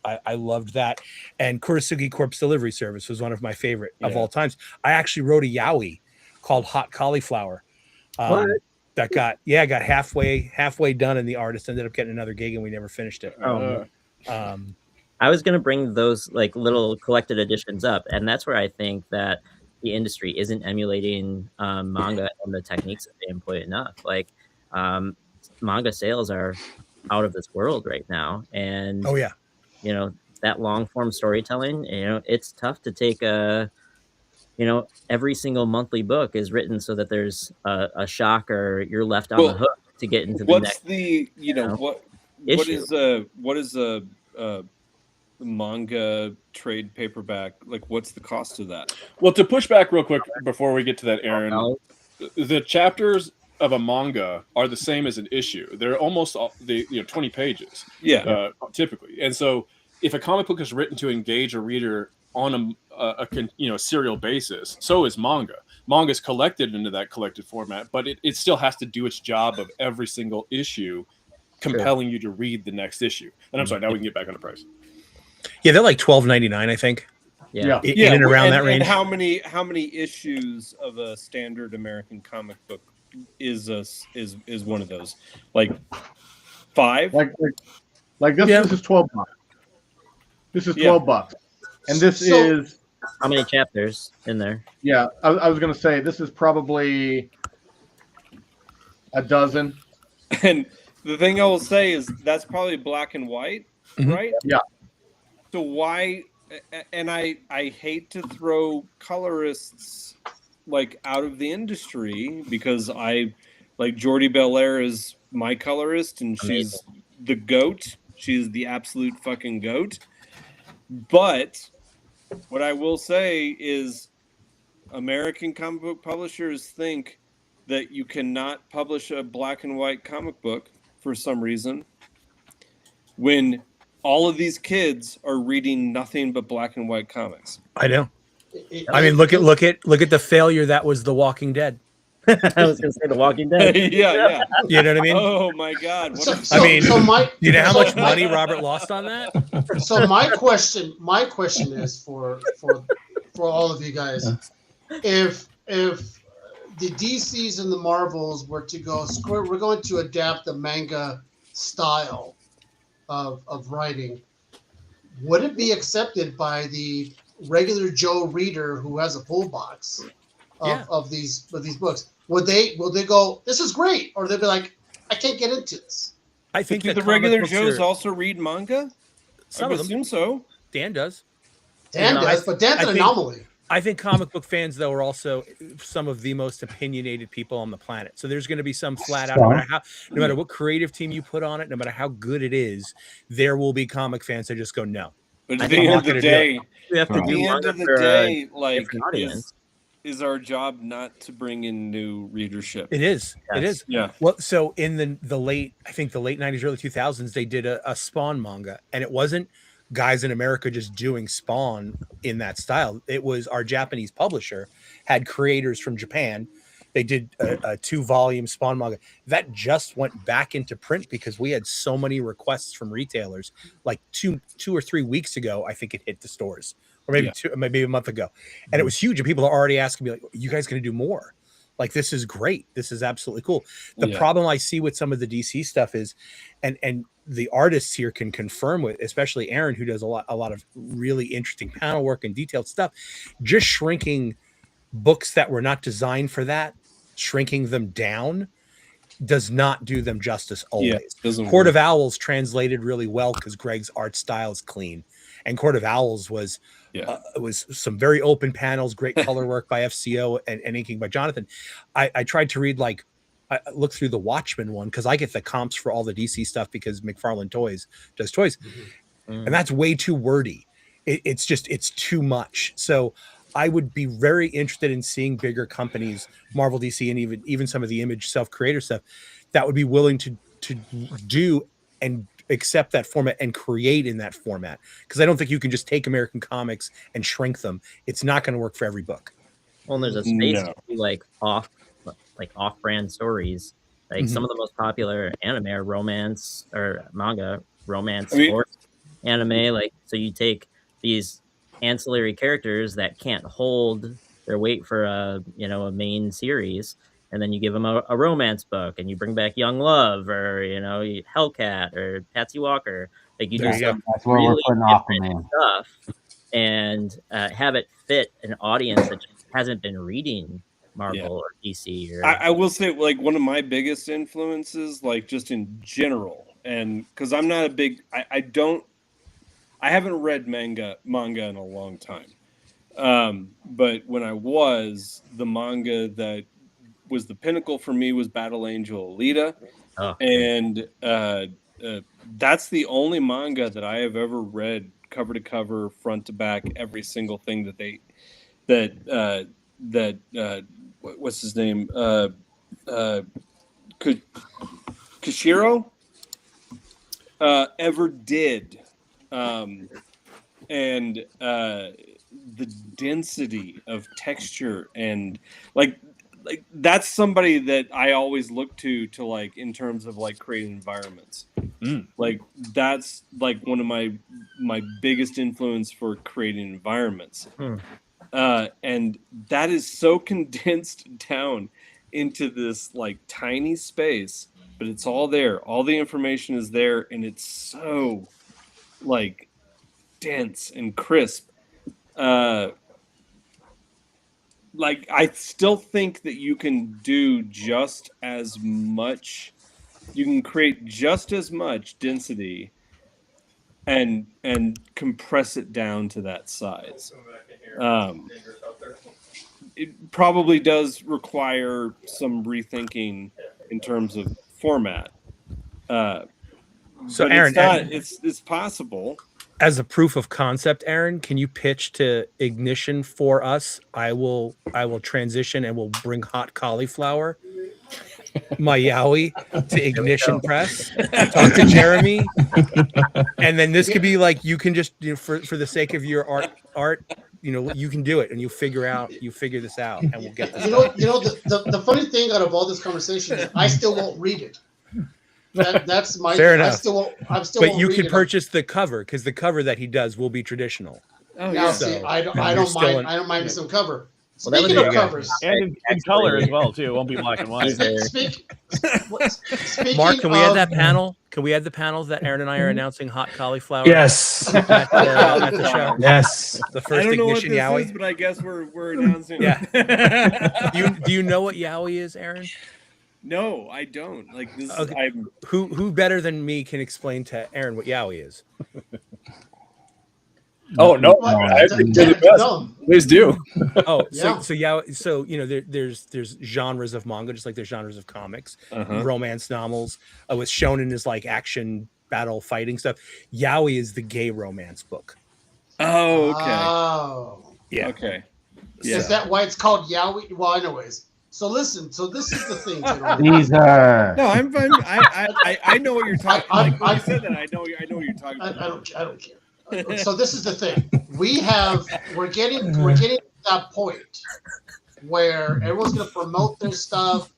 I loved that, and Kurisugi Corpse Delivery Service was one of my favorite of all times. I actually wrote a yaoi called Hot Cauliflower. That got halfway done, and the artist ended up getting another gig, and we never finished it. I was going to bring those like little collected editions up, and that's where I think that the industry isn't emulating manga and the techniques that they employ enough. Like manga sales are out of this world right now, and that long form storytelling, it's tough to take every single monthly book is written so that there's a shock or you're left on the hook to get into the next. What is a manga trade paperback, like what's the cost of that? Well, to push back real quick before we get to that, Aaron, the chapters of a manga are the same as an issue. They're almost 20 pages, typically. And so if a comic book is written to engage a reader on a serial basis, so is manga. Manga's collected into that collected format, but it still has to do its job of every single issue compelling you to read the next issue. And I'm sorry, now we can get back on the price. Yeah, they're like $12.99, I think. In and around that range. And how many issues of a standard American comic book is one of those? Like 5? Like this. This is $12. This is $12, and this is how many chapters in there? Yeah, I was going to say this is probably a dozen. And the thing I will say is that's probably black and white, right? Yeah. So why? And I hate to throw colorists like out of the industry, because I like Jordi Belair is my colorist, and she's the goat. She's the absolute fucking goat. But what I will say is American comic book publishers think that you cannot publish a black and white comic book for some reason when all of these kids are reading nothing but black and white comics. I know. I mean, look at the failure that was The Walking Dead. I was going to say The Walking Dead. yeah. You know what I mean? Oh my God! You know how much money Robert lost on that? So my question is for all of you guys: if the DCs and the Marvels were to go, we're going to adapt the manga style of writing, would it be accepted by the regular Joe reader who has a pull box of these books? Will they go, this is great, or they'll be like, I can't get into this? I think the regular Joes also read manga. Some I of them. assume so. Dan does. But Dan's an anomaly. I think comic book fans, though, are also some of the most opinionated people on the planet. So there's going to be some flat out, no matter what creative team you put on it, no matter how good it is, there will be comic fans that just go, no. But at the end of the day, is our job not to bring in new readership? It is. Yes. It is. Yeah. Well, so in the late 90s, early 2000s, they did a Spawn manga, and it wasn't guys in America just doing Spawn in that style. It was our Japanese publisher had creators from Japan. They did a 2-volume Spawn manga that just went back into print because we had so many requests from retailers. Like two or 3 weeks ago, I think it hit the stores. or maybe a month ago, and it was huge. And people are already asking me, like, "You guys going to do more? Like, this is great. This is absolutely cool." The problem I see with some of the DC stuff is, and the artists here can confirm with, especially Aaron, who does a lot of really interesting panel work and detailed stuff, just shrinking books that were not designed for that, shrinking them down, does not do them justice always. Court of Owls translated really well because Greg's art style is clean, and Court of Owls was some very open panels, great color work by FCO and inking by Jonathan. I tried to read, like, I looked through the Watchmen one because I get the comps for all the DC stuff because McFarlane Toys does toys, and that's way too wordy. It's too much. So I would be very interested in seeing bigger companies, Marvel, DC, and even some of the Image self-creator stuff, that would be willing to do and accept that format and create in that format. Because I don't think you can just take American comics and shrink them. It's not going to work for every book. Well, there's a space to do like off-brand stories. Like some of the most popular anime are romance or manga, sports anime. Like, so you take these ancillary characters that can't hold their weight for a main series, and then you give them a romance book, and you bring back Young Love or Hellcat or Patsy Walker. Like, you do some really different stuff and have it fit an audience that just hasn't been reading Marvel or DC. Or I will say, like, one of my biggest influences, like, just in general, and because I'm not a big, I haven't read manga in a long time. But when I was, the manga that was the pinnacle for me was Battle Angel Alita. And that's the only manga that I have ever read cover to cover, front to back, every single thing what's his name? Kishiro ever did. And the density of texture and like that's somebody that I always look to like in terms of like creating environments. Like that's like one of my biggest influence for creating environments. And that is so condensed down into this like tiny space, but it's all there. All the information is there, and it's so like dense and crisp. Like, I still think that you can do just as much. You can create just as much density and compress it down to that size. It probably does require some rethinking in terms of format. So, Aaron, it's possible. As a proof of concept, Aaron, can you pitch to Ignition for us? I will transition and we'll bring hot cauliflower, my Yowie, to Ignition Press. Talk to Jeremy, and then this could be like, you can just, for the sake of your art, you can do it, and you figure this out, and we'll get this. The funny thing out of all this conversation is I still won't read it. That's my fair enough. But you could purchase the cover, because the cover that he does will be traditional. Oh yeah. See, I don't mind some cover. Speaking of covers, and in color as well too. It won't be black and white. Mark, can we add that panel? Can we add the panels that Aaron and I are announcing hot cauliflower? Yes. At the show. Yes. The first Ignition Yowie. Is, but I guess we're announcing. Yeah. Do you know what Yowie is, Aaron? No, I don't. Like this. Okay. Who better than me can explain to Aaron what Yowie is? Oh no! I think they're the best. No. Please do. Oh, so Yowie. So there's genres of manga, just like there's genres of comics, romance novels. What's shonen is like action, battle, fighting stuff. Yowie is the gay romance book. Oh, okay. Oh, yeah. Okay. Yeah. Is that why it's called Yowie? Well, anyways. So listen. So this is the thing. Caesar. No, I'm fine. I know what you're talking about. I said that. I know what you're talking about. I don't care. So this is the thing. We're getting to that point where everyone's going to promote their stuff,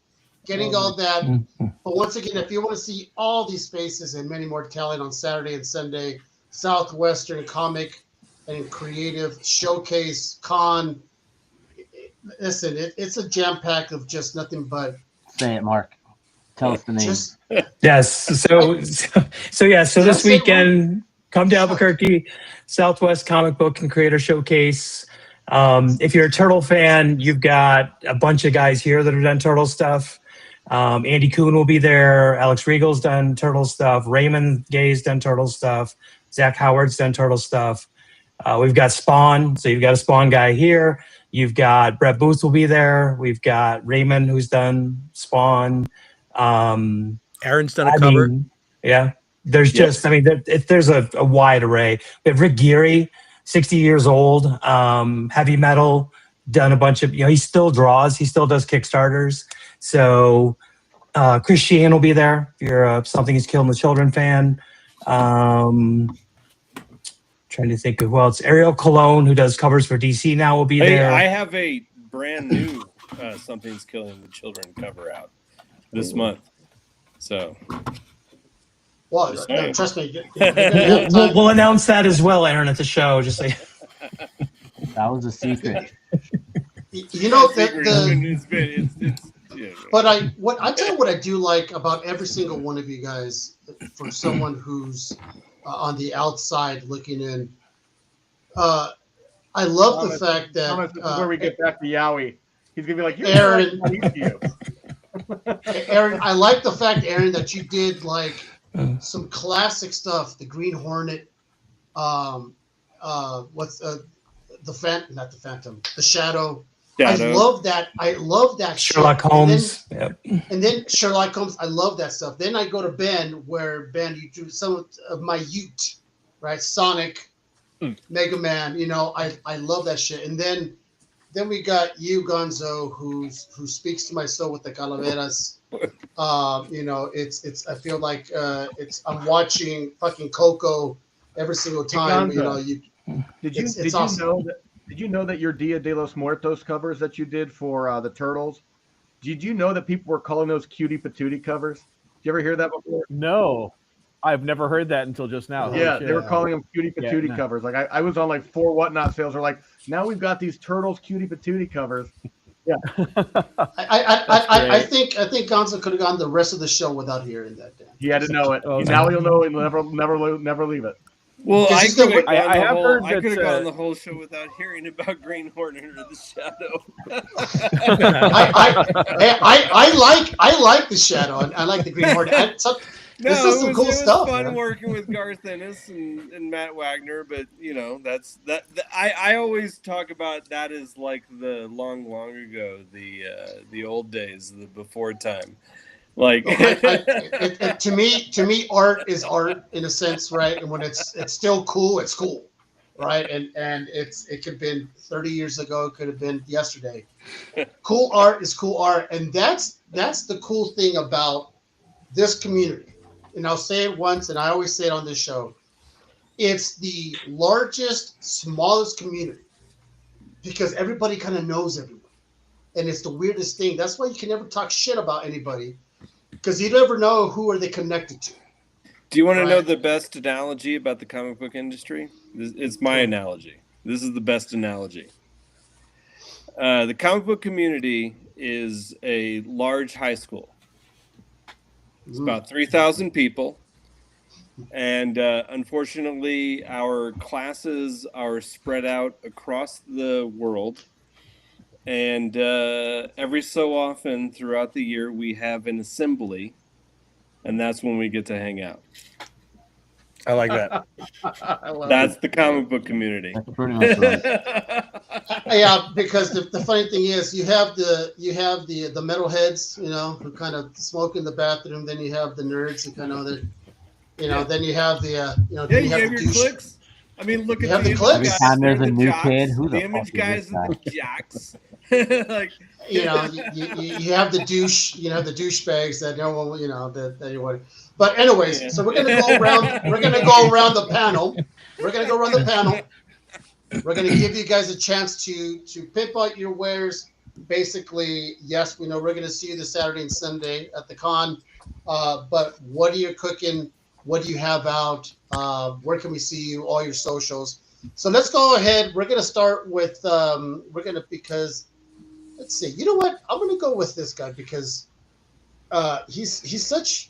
getting all that. But once again, if you want to see all these spaces and many more talent on Saturday and Sunday, Southwestern Comic and creative showcase con. Listen, it's a jam pack of just nothing but. Say it, Mark. Tell us the name. Yes. So this weekend, come to Albuquerque, Southwest Comic Book and Creator Showcase. If you're a Turtle fan, you've got a bunch of guys here that have done Turtle stuff. Andy Kuhn will be there. Alex Regal's done Turtle stuff. Raymond Gay's done Turtle stuff. Zach Howard's done Turtle stuff. We've got Spawn, so you've got a Spawn guy here. You've got Brett Booth will be there. We've got Raymond who's done Spawn. Aaron's done a cover. Yeah. There's just, there's a wide array. We have Rick Geary, 60 years old, heavy metal, done a bunch of, he still draws. He still does Kickstarters. So Chris Sheehan will be there if you're a Something Is Killing the Children fan. Trying to think of, it's Ariel Colon, who does covers for DC now, will be there. I have a brand new Something's Killing the Children cover out this month. So, well, trust me. We'll announce that as well, Aaron, at the show. Just like that was a secret. But I tell you what I do like about every single one of you guys, for someone who's on the outside looking in. I love the fact that Thomas, this is where we get back to Yowie. He's gonna be like, Aaron. Aaron, I like the fact, Aaron, that you did like some classic stuff. The Green Hornet, what's the Phantom? Not the Phantom. The Shadow. I love that. Sherlock Holmes. And then Sherlock Holmes. I love that stuff. Then I go to Ben, where Ben, you do some of my Ute, right? Sonic, Mega Man. I love that shit. And then we got you, Gonzo, who speaks to my soul with the calaveras. It's. I feel like I'm watching fucking Coco every single time. Did you know that your Dia de los Muertos covers that you did for the Turtles? Did you know that people were calling those cutie patootie covers? Did you ever hear that before? No, I've never heard that until just now. Yeah, they were calling them cutie patootie covers. Like I was on like 4 Whatnot sales. They're like, now we've got these Turtles cutie patootie covers. Yeah. I think Gonzo could have gone the rest of the show without hearing that. Dan. He had to know it. Now he'll know and never leave it. Well, I could have gone the whole show without hearing about Green Hornet or the Shadow. I like the Shadow and I like the Green Hornet. This is some cool stuff. It was fun working with Garth Ennis and Matt Wagner, but I always talk about that as like the long ago, the old days, the before time. Like to me, art is art in a sense, right? And when it's still cool, it's cool, right? And it could have been 30 years ago, it could have been yesterday. Cool art is cool art, and that's the cool thing about this community. And I'll say it once, and I always say it on this show. It's the largest, smallest community because everybody kind of knows everyone, and it's the weirdest thing. That's why you can never talk shit about anybody. Because you never know who are they connected to. Do you want to know the best analogy about the comic book industry? It's my analogy. This is the best analogy. The comic book community is a large high school. It's about 3,000 people. And unfortunately, our classes are spread out across the world. And every so often throughout the year, we have an assembly, and that's when we get to hang out. I like that. That's the comic book community. That's pretty much right. Yeah, because the funny thing is, you have the metalheads, who kind of smoke in the bathroom. Then you have the nerds who kind of Then you have the then you have your clicks. I mean, look at the clips. Every time there's a new kid, who the image guys and the jocks. Like you have the douche, the douchebags that no one, that you want. But anyways, so we're gonna go around. We're gonna go around the panel. We're gonna give you guys a chance to pinpoint your wares. Basically, yes, we know we're gonna see you this Saturday and Sunday at the con. But what are you cooking? What do you have out? Where can we see you? All your socials. So let's go ahead. We're gonna start with because let's see. You know what? I'm gonna go with this guy because he's such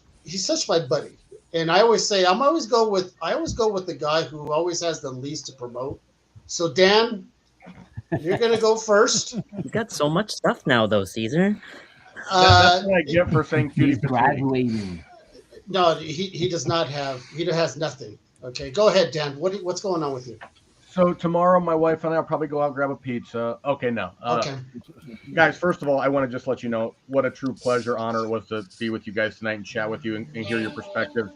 my buddy. And I always say I always go with the guy who always has the least to promote. So Dan, you're gonna go first. He's got so much stuff now, though, Caesar. That's what I get for saying cutie He's graduating. No, he does not have. He has nothing. Okay, go ahead, Dan. What's going on with you? So tomorrow, my wife and I will probably go out and grab a pizza. Okay, no. Okay. Guys, first of all, I want to just let you know what a true pleasure, honor it was to be with you guys tonight and chat with you and hear your perspective.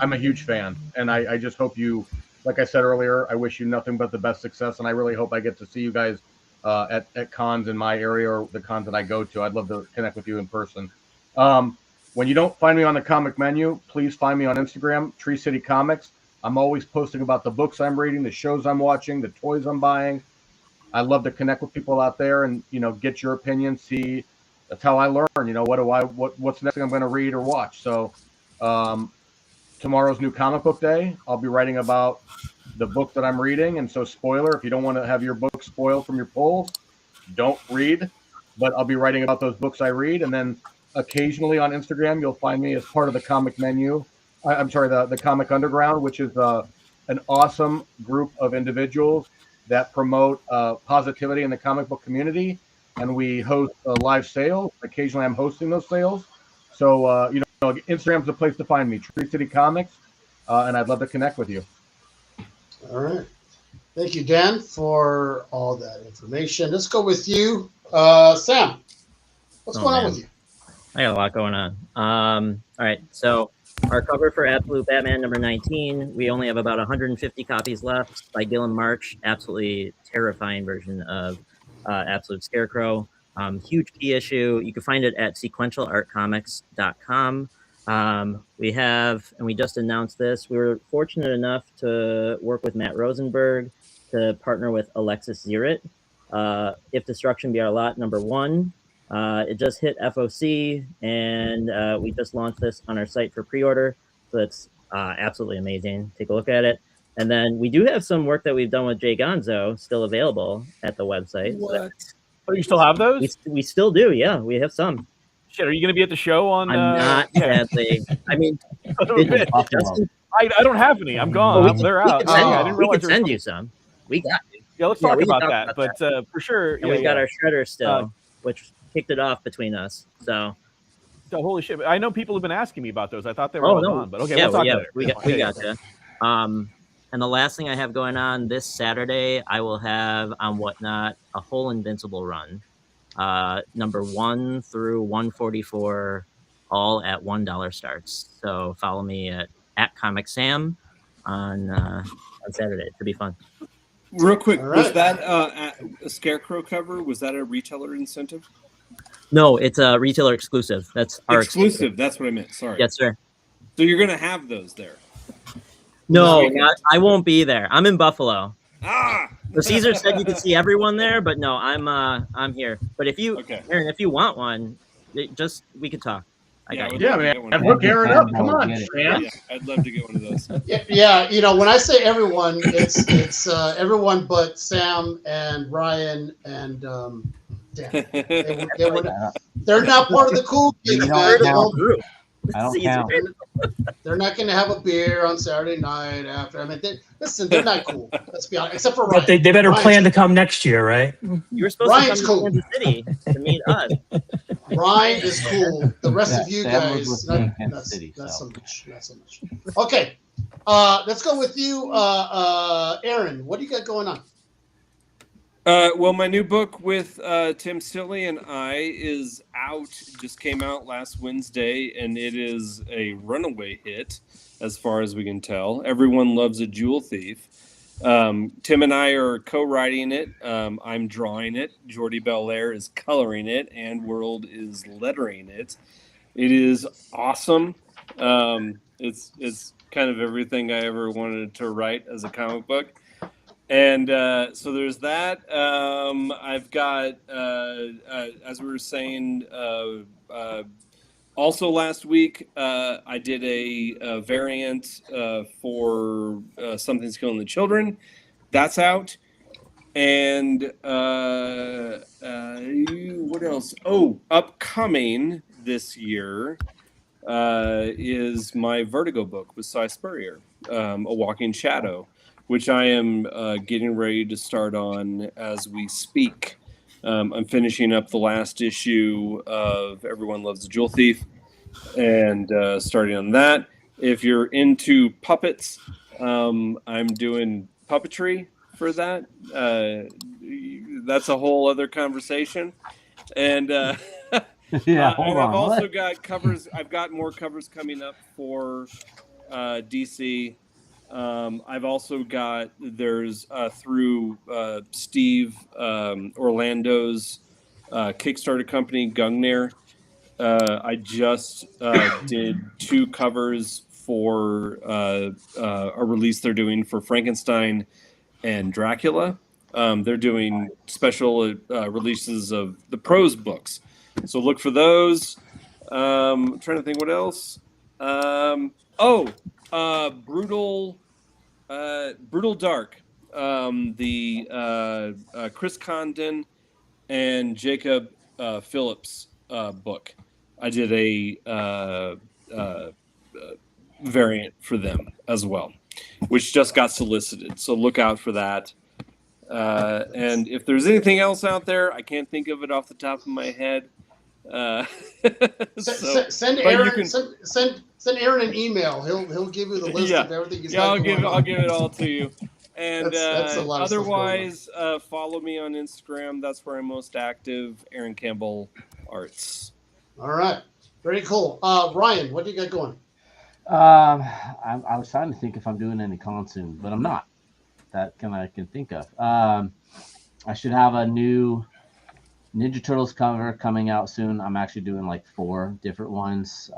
I'm a huge fan, and I just hope you, like I said earlier, I wish you nothing but the best success, and I really hope I get to see you guys at cons in my area or the cons that I go to. I'd love to connect with you in person. When you don't find me on the comic menu, please find me on Instagram, Tree City Comics. I'm always posting about the books I'm reading, the shows I'm watching, the toys I'm buying. I love to connect with people out there and, get your opinion, see. That's how I learn, what's the next thing I'm going to read or watch. So tomorrow's new comic book day. I'll be writing about the book that I'm reading. And so spoiler, if you don't want to have your book spoiled from your polls, don't read. But I'll be writing about those books I read. And then occasionally on Instagram, you'll find me as part of the comic menu. I'm sorry, the Comic Underground, which is an awesome group of individuals that promote positivity in the comic book community. And we host live sales. Occasionally I'm hosting those sales. So, Instagram's the place to find me, Tree City Comics. And I'd love to connect with you. All right. Thank you, Dan, for all that information. Let's go with you. Sam, what's going on with you? I got a lot going on. All right. So our cover for Absolute Batman number 19, we only have about 150 copies left by Gillen March. Absolutely terrifying version of Absolute Scarecrow. Huge key issue. You can find it at sequentialartcomics.com. We have, and we just announced this, we were fortunate enough to work with Matt Rosenberg to partner with Alexis Zirit. If Destruction Be Our Lot number 1. It just hit FOC, and we just launched this on our site for pre-order. So it's absolutely amazing. Take a look at it. And then we do have some work that we've done with Jay Gonzo still available at the website. What? Oh, you still have those? We still do, yeah. We have some. Shit, are you going to be at the show on... I'm not, sadly. I mean... I don't have any. I'm gone. They're out. I didn't realize we could send you some. We got it. Yeah, let's talk about that. But for sure... And we got our shredder still, which... kicked it off between us. So holy shit. I know people have been asking me about those. I thought they were all gone, but okay, we'll talk about it. We got you. And the last thing I have going on this Saturday, I will have on Whatnot a whole Invincible run. Number 1 through 144, all at $1 starts. So follow me at Comic Sam on Saturday. It should be fun. Real quick, was that a Scarecrow cover? Was that a retailer incentive? No, it's a retailer exclusive. That's our exclusive. That's what I meant. Sorry. Yes, sir. So you're going to have those there? No, I won't be there. I'm in Buffalo. Ah. So Caesar said you could see everyone there, but no, I'm here. But if you, Aaron, if you want one, we could talk. Yeah, man. Look Aaron up. Come on, man. Yeah, I'd love to get one of those. Yeah, when I say everyone, it's everyone but Sam and Ryan and Dan. They're not part of the cool kids, man. I don't count. They're not going to have a beer on Saturday night after. I mean, they're not cool. Let's be honest. Except for Ryan. But they better plan to come next year, right? You were supposed to come to Kansas City to meet us. Ryan is cool. The rest of you guys, not so much. Okay, let's go with you, Aaron. What do you got going on? Well, my new book with Tim Stilley and I is out. Just came out last Wednesday, and it is a runaway hit, as far as we can tell. Everyone loves a jewel thief. Tim and I are co-writing it. I'm drawing it. Jordy Belair is coloring it, and World is lettering it. It is awesome. It's kind of everything I ever wanted to write as a comic book. And so there's that. I've got, as we were saying, also last week, I did a variant for Something's Killing the Children. that's out. And what else? Oh, upcoming this year is my Vertigo book with Cy Spurrier, A Walking Shadow, which I am getting ready to start on as we speak. I'm finishing up the last issue of Everyone Loves a Jewel Thief and starting on that. If you're into puppets, I'm doing puppetry for that. That's a whole other conversation. And yeah, I've also got covers. I've got more covers coming up for DC. I've also got through Steve Orlando's Kickstarter company, Gungnir. I just did 2 covers for a release they're doing for Frankenstein and Dracula. They're doing special releases of the prose books, so look for those. I'm trying to think what else. Brutal Dark. The Chris Condon and Jacob Phillips book. I did a variant for them as well, which just got solicited. So look out for that. And if there's anything else out there, I can't think of it off the top of my head. Send Aaron an email. He'll give you the list of everything he's got. I'll give it all to you. And that's a lot of otherwise, follow me on Instagram. That's where I'm most active. Aaron Campbell Arts. All right, very cool. Ryan, what do you got going? I was trying to think if I'm doing any con soon, but I'm not. That I can think of. I should have a new Ninja Turtles cover coming out soon. I'm actually doing like 4 different ones.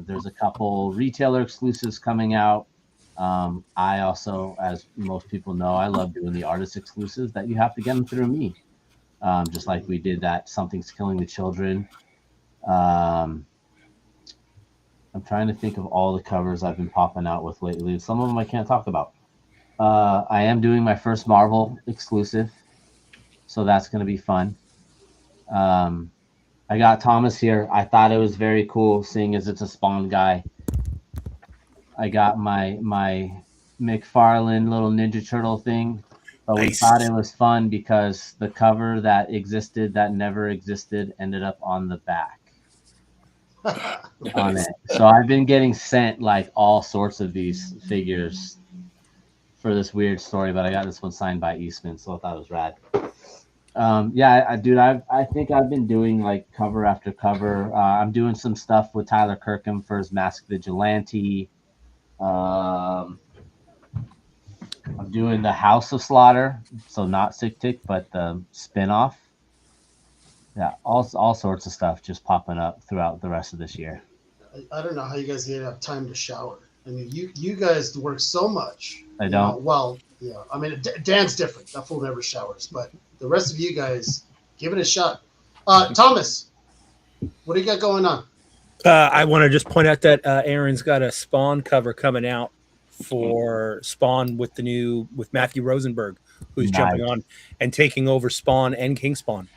There's a couple retailer exclusives coming out. I also, as most people know, I love doing the artist exclusives that you have to get them through me. Just like we did that Something's Killing the Children. I'm trying to think of all the covers I've been popping out with lately. Some of them I can't talk about. I am doing my first Marvel exclusive, so that's going to be fun. I got Thomas here. I thought it was very cool, seeing as it's a Spawn guy. I got my McFarlane little Ninja Turtle thing, but we thought it was fun because the cover that existed that never existed ended up on the back on it. So I've been getting sent like all sorts of these figures for this weird story, but I got this one signed by Eastman, so I thought it was rad. I think I've been doing like cover after cover. I'm doing some stuff with Tyler Kirkham for his Masked Vigilante. I'm doing the House of Slaughter, so not Sick Tick, but the spinoff. Yeah, all sorts of stuff just popping up throughout the rest of this year. I don't know how you guys get enough time to shower. I mean, you guys work so much. I don't. Well, yeah. I mean, Dan's different. That fool never showers. But the rest of you guys, give it a shot. Thomas, what do you got going on? I want to just point out that Aaron's got a Spawn cover coming out for Spawn with Matthew Rosenberg, who's jumping on and taking over Spawn and King Spawn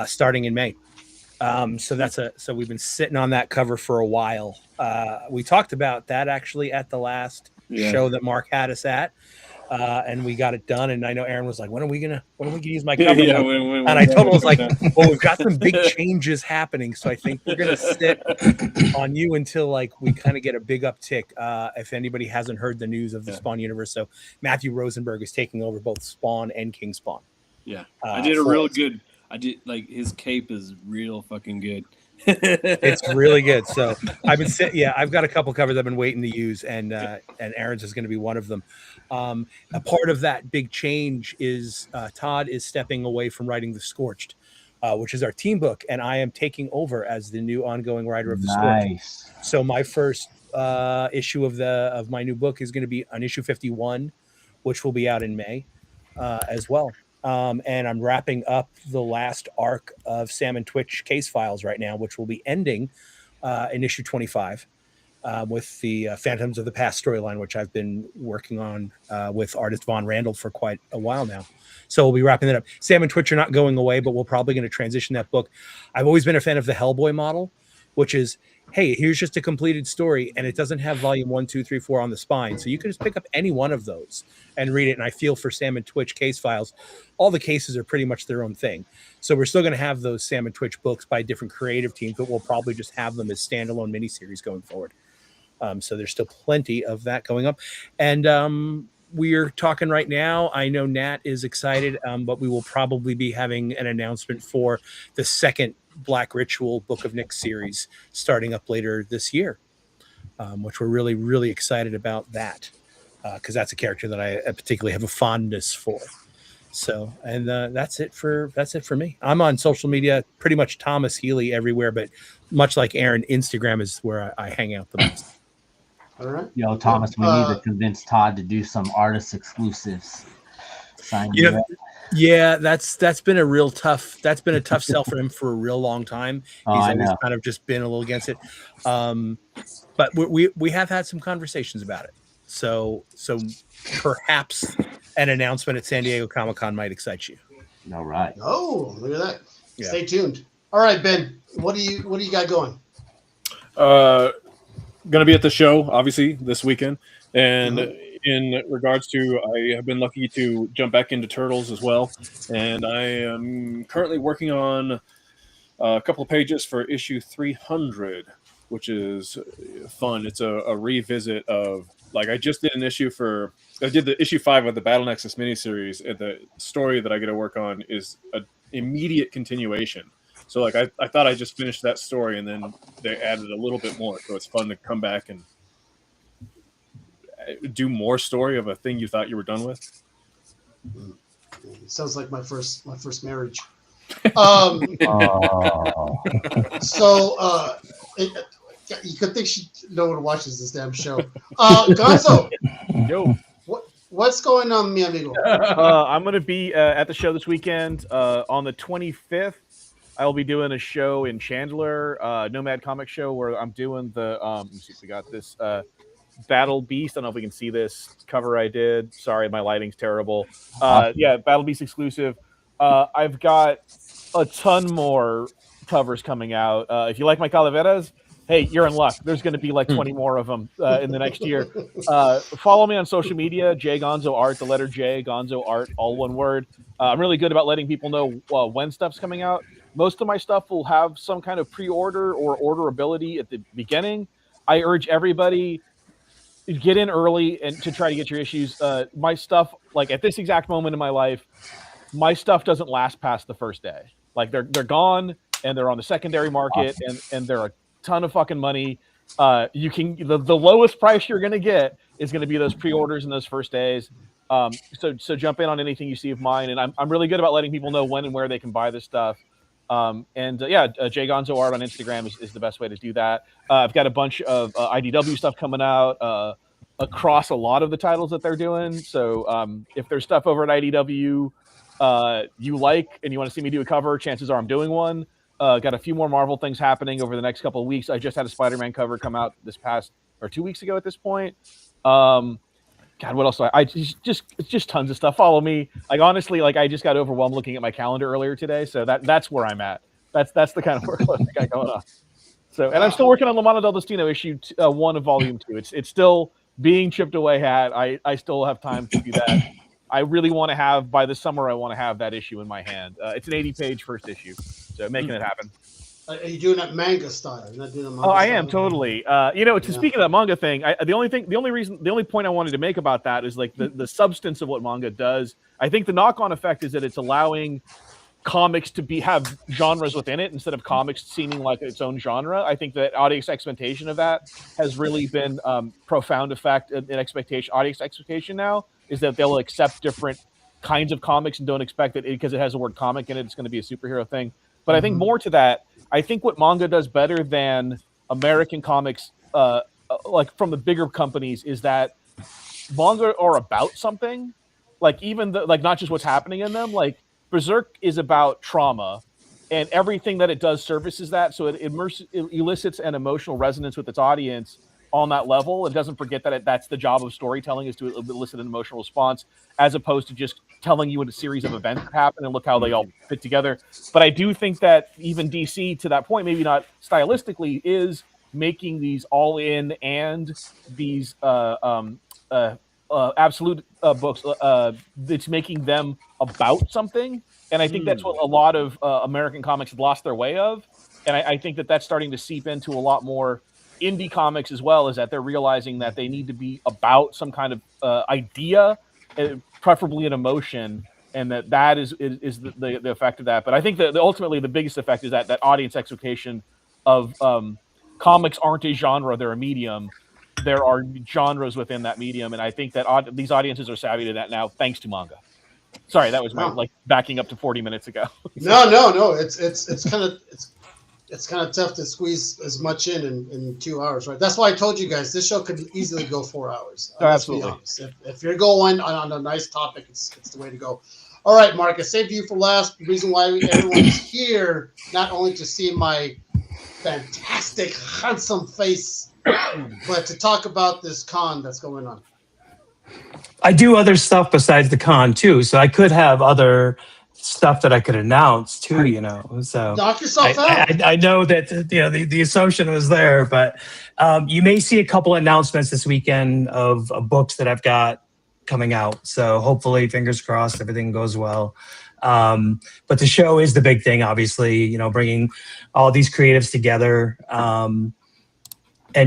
starting in May. So we've been sitting on that cover for a while. We talked about that actually at the last show that Mark had us at. And we got it done. And I know Aaron was like, when are we gonna use my cover? And I told him, I was like, well, we've got some big changes happening. So I think we're going to sit on you until like we kind of get a big uptick. If anybody hasn't heard the news of the Spawn universe. So Matthew Rosenberg is taking over both Spawn and King Spawn. Yeah. I did a real good. I did like his cape is real fucking good. It's really good. So I've got a couple covers I've been waiting to use, and Aaron's is going to be one of them. A part of that big change is Todd is stepping away from writing The Scorched, which is our team book, and I am taking over as the new ongoing writer of The Scorched. So my first issue of my new book is going to be on issue 51, which will be out in May as well. And I'm wrapping up the last arc of Sam and Twitch case files right now, which will be ending in issue 25. with the Phantoms of the Past storyline, which I've been working on with artist Von Randall for quite a while now. So we'll be wrapping that up. Sam and Twitch are not going away, but we're probably going to transition that book. I've always been a fan of the Hellboy model, which is, hey, here's just a completed story, and it doesn't have volume 1, 2, 3, 4 on the spine. So you can just pick up any one of those and read it. And I feel for Sam and Twitch case files, all the cases are pretty much their own thing. So we're still going to have those Sam and Twitch books by different creative teams, but we'll probably just have them as standalone miniseries going forward. So there's still plenty of that going up. And we're talking right now. I know Nat is excited, but we will probably be having an announcement for the second Black Ritual Book of Nick series starting up later this year, which we're really, really excited about that because that's a character that I particularly have a fondness for. So, and that's it for me. I'm on social media, pretty much Thomas Healy everywhere, but much like Aaron, Instagram is where I hang out the most. All right. Yo, Thomas, we need to convince Todd to do some artist exclusives. Yeah, that's been a tough sell for him for a real long time. He's always kind of just been a little against it. But we have had some conversations about it. So perhaps an announcement at San Diego Comic-Con might excite you. All right. Oh, look at that. Yeah. Stay tuned. All right, Ben, what do you got going? Going to be at the show, obviously, this weekend. And in regards to, I have been lucky to jump back into Turtles as well. And I am currently working on a couple of pages for issue 300, which is fun. It's a revisit of, like, I just did an issue I did the issue 5 of the Battle Nexus miniseries. And the story that I get to work on is an immediate continuation. So, like, I thought I just finished that story, and then they added a little bit more. So it's fun to come back and do more story of a thing you thought you were done with. It sounds like my first marriage. So you could think no one watches this damn show. Gonzo, yo, what's going on, mi amigo? I'm going to be at the show this weekend on the 25th. I will be doing a show in Chandler, Nomad Comic Show, where I'm doing the. Let me see if we got this. Battle Beast. I don't know if we can see this cover I did. Sorry, my lighting's terrible. Yeah, Battle Beast exclusive. I've got a ton more covers coming out. If you like my Calaveras, hey, you're in luck. There's going to be like 20 more of them in the next year. Follow me on social media, J Gonzo Art, the letter J, Gonzo Art, all one word. I'm really good about letting people know when stuff's coming out. Most of my stuff will have some kind of pre-order or orderability at the beginning. I urge everybody to get in early and to try to get your issues. My stuff, like at this exact moment in my life, my stuff doesn't last past the first day. Like they're gone and they're on the secondary market and they're a ton of fucking money. You can the lowest price you're going to get is going to be those pre-orders in those first days. So jump in on anything you see of mine, and I'm really good about letting people know when and where they can buy this stuff. J Gonzo Art on Instagram is the best way to do that. I've got a bunch of IDW stuff coming out across a lot of the titles that they're doing. So if there's stuff over at IDW you like and you want to see me do a cover, chances are I'm doing one. Got a few more Marvel things happening over the next couple of weeks. I just had a Spider-Man cover come out this past or 2 weeks ago at this point. God, what else? It's just tons of stuff. Follow me. Like honestly, like I just got overwhelmed looking at my calendar earlier today. So that's where I'm at. That's the kind of workload I got going on. So, and I'm still working on the Mono del Destino issue 1 of volume 2. It's still being chipped away at. I still have time to do that. I really want to have by the summer. I want to have that issue in my hand. It's an 80-page first issue, so making it happen. Are you doing that manga style? You're not doing the manga I style? am totally. Speak of that manga thing, the only point I wanted to make about that is like the substance of what manga does. I think the knock-on effect is that it's allowing comics to have genres within it instead of comics seeming like its own genre. I think that audience expectation of that has really been profound effect in expectation. Audience expectation now is that they'll accept different kinds of comics and don't expect that because it has the word comic in it, it's going to be a superhero thing. But I think more to that, I think what manga does better than American comics, like from the bigger companies, is that manga are about something. Like even not just what's happening in them. Like Berserk is about trauma, and everything that it does services that, so it elicits an emotional resonance with its audience on that level. It doesn't forget that that's the job of storytelling, is to elicit an emotional response, as opposed to just telling you a series of events that happen and look how they all fit together. But I do think that even DC, to that point, maybe not stylistically, is making these all in and these absolute books. It's making them about something, and I think that's what a lot of American comics have lost their way of. And I think that that's starting to seep into a lot more indie comics as well, is that they're realizing that they need to be about some kind of idea, preferably an emotion, and that is the effect of that. But I think that ultimately the biggest effect is that audience expectation of comics aren't a genre, they're a medium. There are genres within that medium, and I think that these audiences are savvy to that now, thanks to manga. Sorry, that was my backing up to 40 minutes ago. No. It's kind of tough to squeeze as much in 2 hours, right? That's why I told you guys this show could easily go 4 hours. Absolutely. If you're going on a nice topic, it's the way to go. All right, Mark, I saved you for last. The reason why everyone's here, not only to see my fantastic, handsome face, but to talk about this con that's going on. I do other stuff besides the con too, so I could have other stuff that I could announce too, So knock yourself out. I know that the assumption was there, but you may see a couple announcements this weekend of books that I've got coming out. So hopefully, fingers crossed, everything goes well. But the show is the big thing, obviously. Bringing all these creatives together, and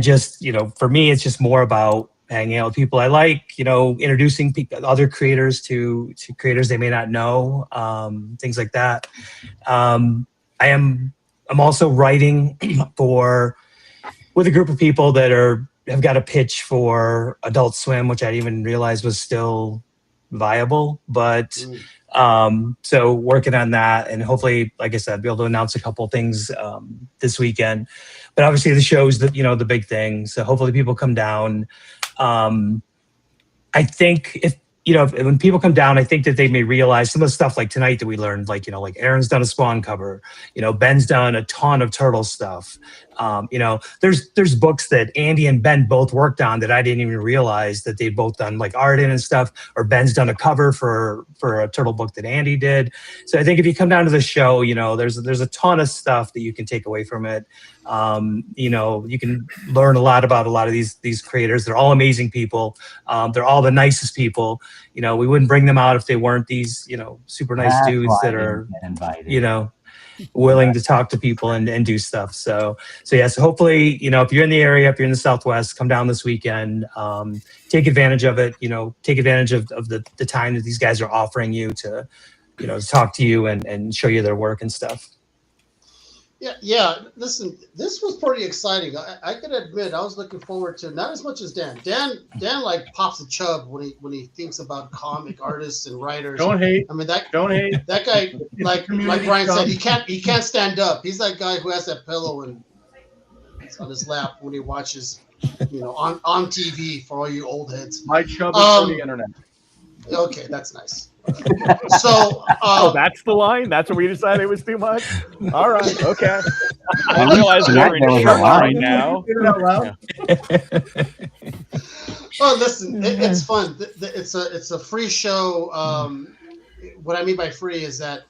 just for me, it's just more about hanging out with people I like, introducing other creators to creators they may not know, things like that. I'm also writing with a group of people that have got a pitch for Adult Swim, which I didn't even realize was still viable. But so working on that, and hopefully, like I said, be able to announce a couple of things this weekend. But obviously, the show's the big thing. So hopefully, people come down. I think when people come down, I think that they may realize some of the stuff like tonight that we learned, like Aaron's done a Spawn cover, Ben's done a ton of Turtle stuff. There's books that Andy and Ben both worked on that I didn't even realize that they've both done like art in and stuff, or Ben's done a cover for a Turtle book that Andy did. So I think if you come down to the show, there's a ton of stuff that you can take away from it. You can learn a lot about a lot of these creators. They're all amazing people. They're all the nicest people. We wouldn't bring them out if they weren't these, super nice dudes that are, willing to talk to people and do stuff. So hopefully, if you're in the area, if you're in the Southwest, come down this weekend, take advantage of it, take advantage of the time that these guys are offering you to, talk to you and show you their work and stuff. Yeah. Listen, this was pretty exciting. I can admit I was looking forward to not as much as Dan. Dan like pops a chub when he thinks about comic artists and writers. Don't hate. I mean that guy like Brian said, he can't stand up. He's that guy who has that pillow and it's on his lap when he watches on TV for all you old heads. My chub is for the internet. Okay, that's nice. So that's the line. That's what we decided it was too much. All right, okay. I realize we're in a right now. Well, listen, it's fun. It's a free show. What I mean by free is that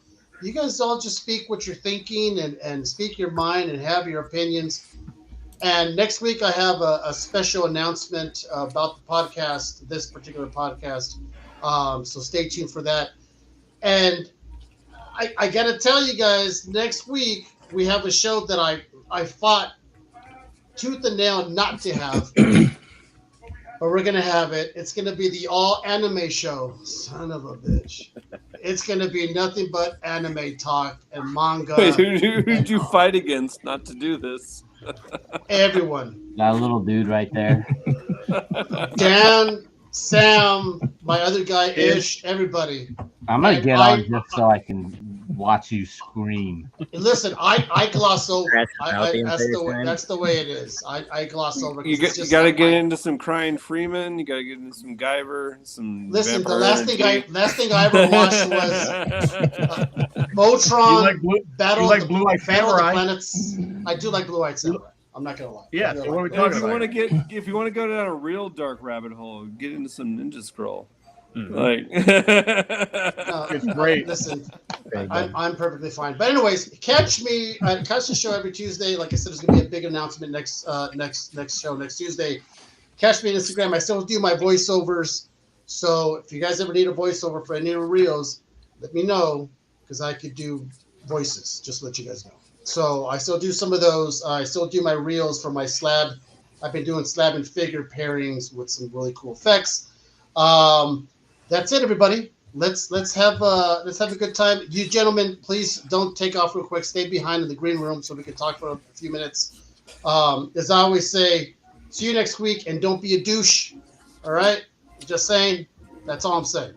you guys all just speak what you're thinking and speak your mind and have your opinions. And next week I have a special announcement about the podcast, this particular podcast. So stay tuned for that. And I got to tell you guys, next week we have a show that I fought tooth and nail not to have. But we're going to have it. It's going to be the all anime show. Son of a bitch. It's going to be nothing but anime talk and manga. Wait, who did you fight against not to do this? Everyone. That little dude right there. Dan, Sam, my other guy, Ish, everybody. I'm going to get on just so I can watch you scream. Listen, I gloss over. That's the way it is. I gloss over. You got to get into some Crying Freeman. You got to get into some Guyver. Listen, the last thing I ever watched was Voltron Battle of the Planets. I do like Blue-Eyed Samurai. I'm not gonna lie. Yeah. So what are we talking about? If you want to go down a real dark rabbit hole, get into some Ninja Scroll. Mm-hmm. Like, no, it's great. Listen, I'm perfectly fine. But anyways, catch me. I catch the show every Tuesday. Like I said, there's gonna be a big announcement next show next Tuesday. Catch me on Instagram. I still do my voiceovers. So if you guys ever need a voiceover for any of the reels, let me know because I could do voices. Just to let you guys know. So I still do some of those. I still do my reels for my slab. I've been doing slab and figure pairings with some really cool effects. That's it, everybody. Let's have a good time. You gentlemen, please don't take off real quick. Stay behind in the green room so we can talk for a few minutes. As I always say, see you next week, and don't be a douche. All right? Just saying. That's all I'm saying.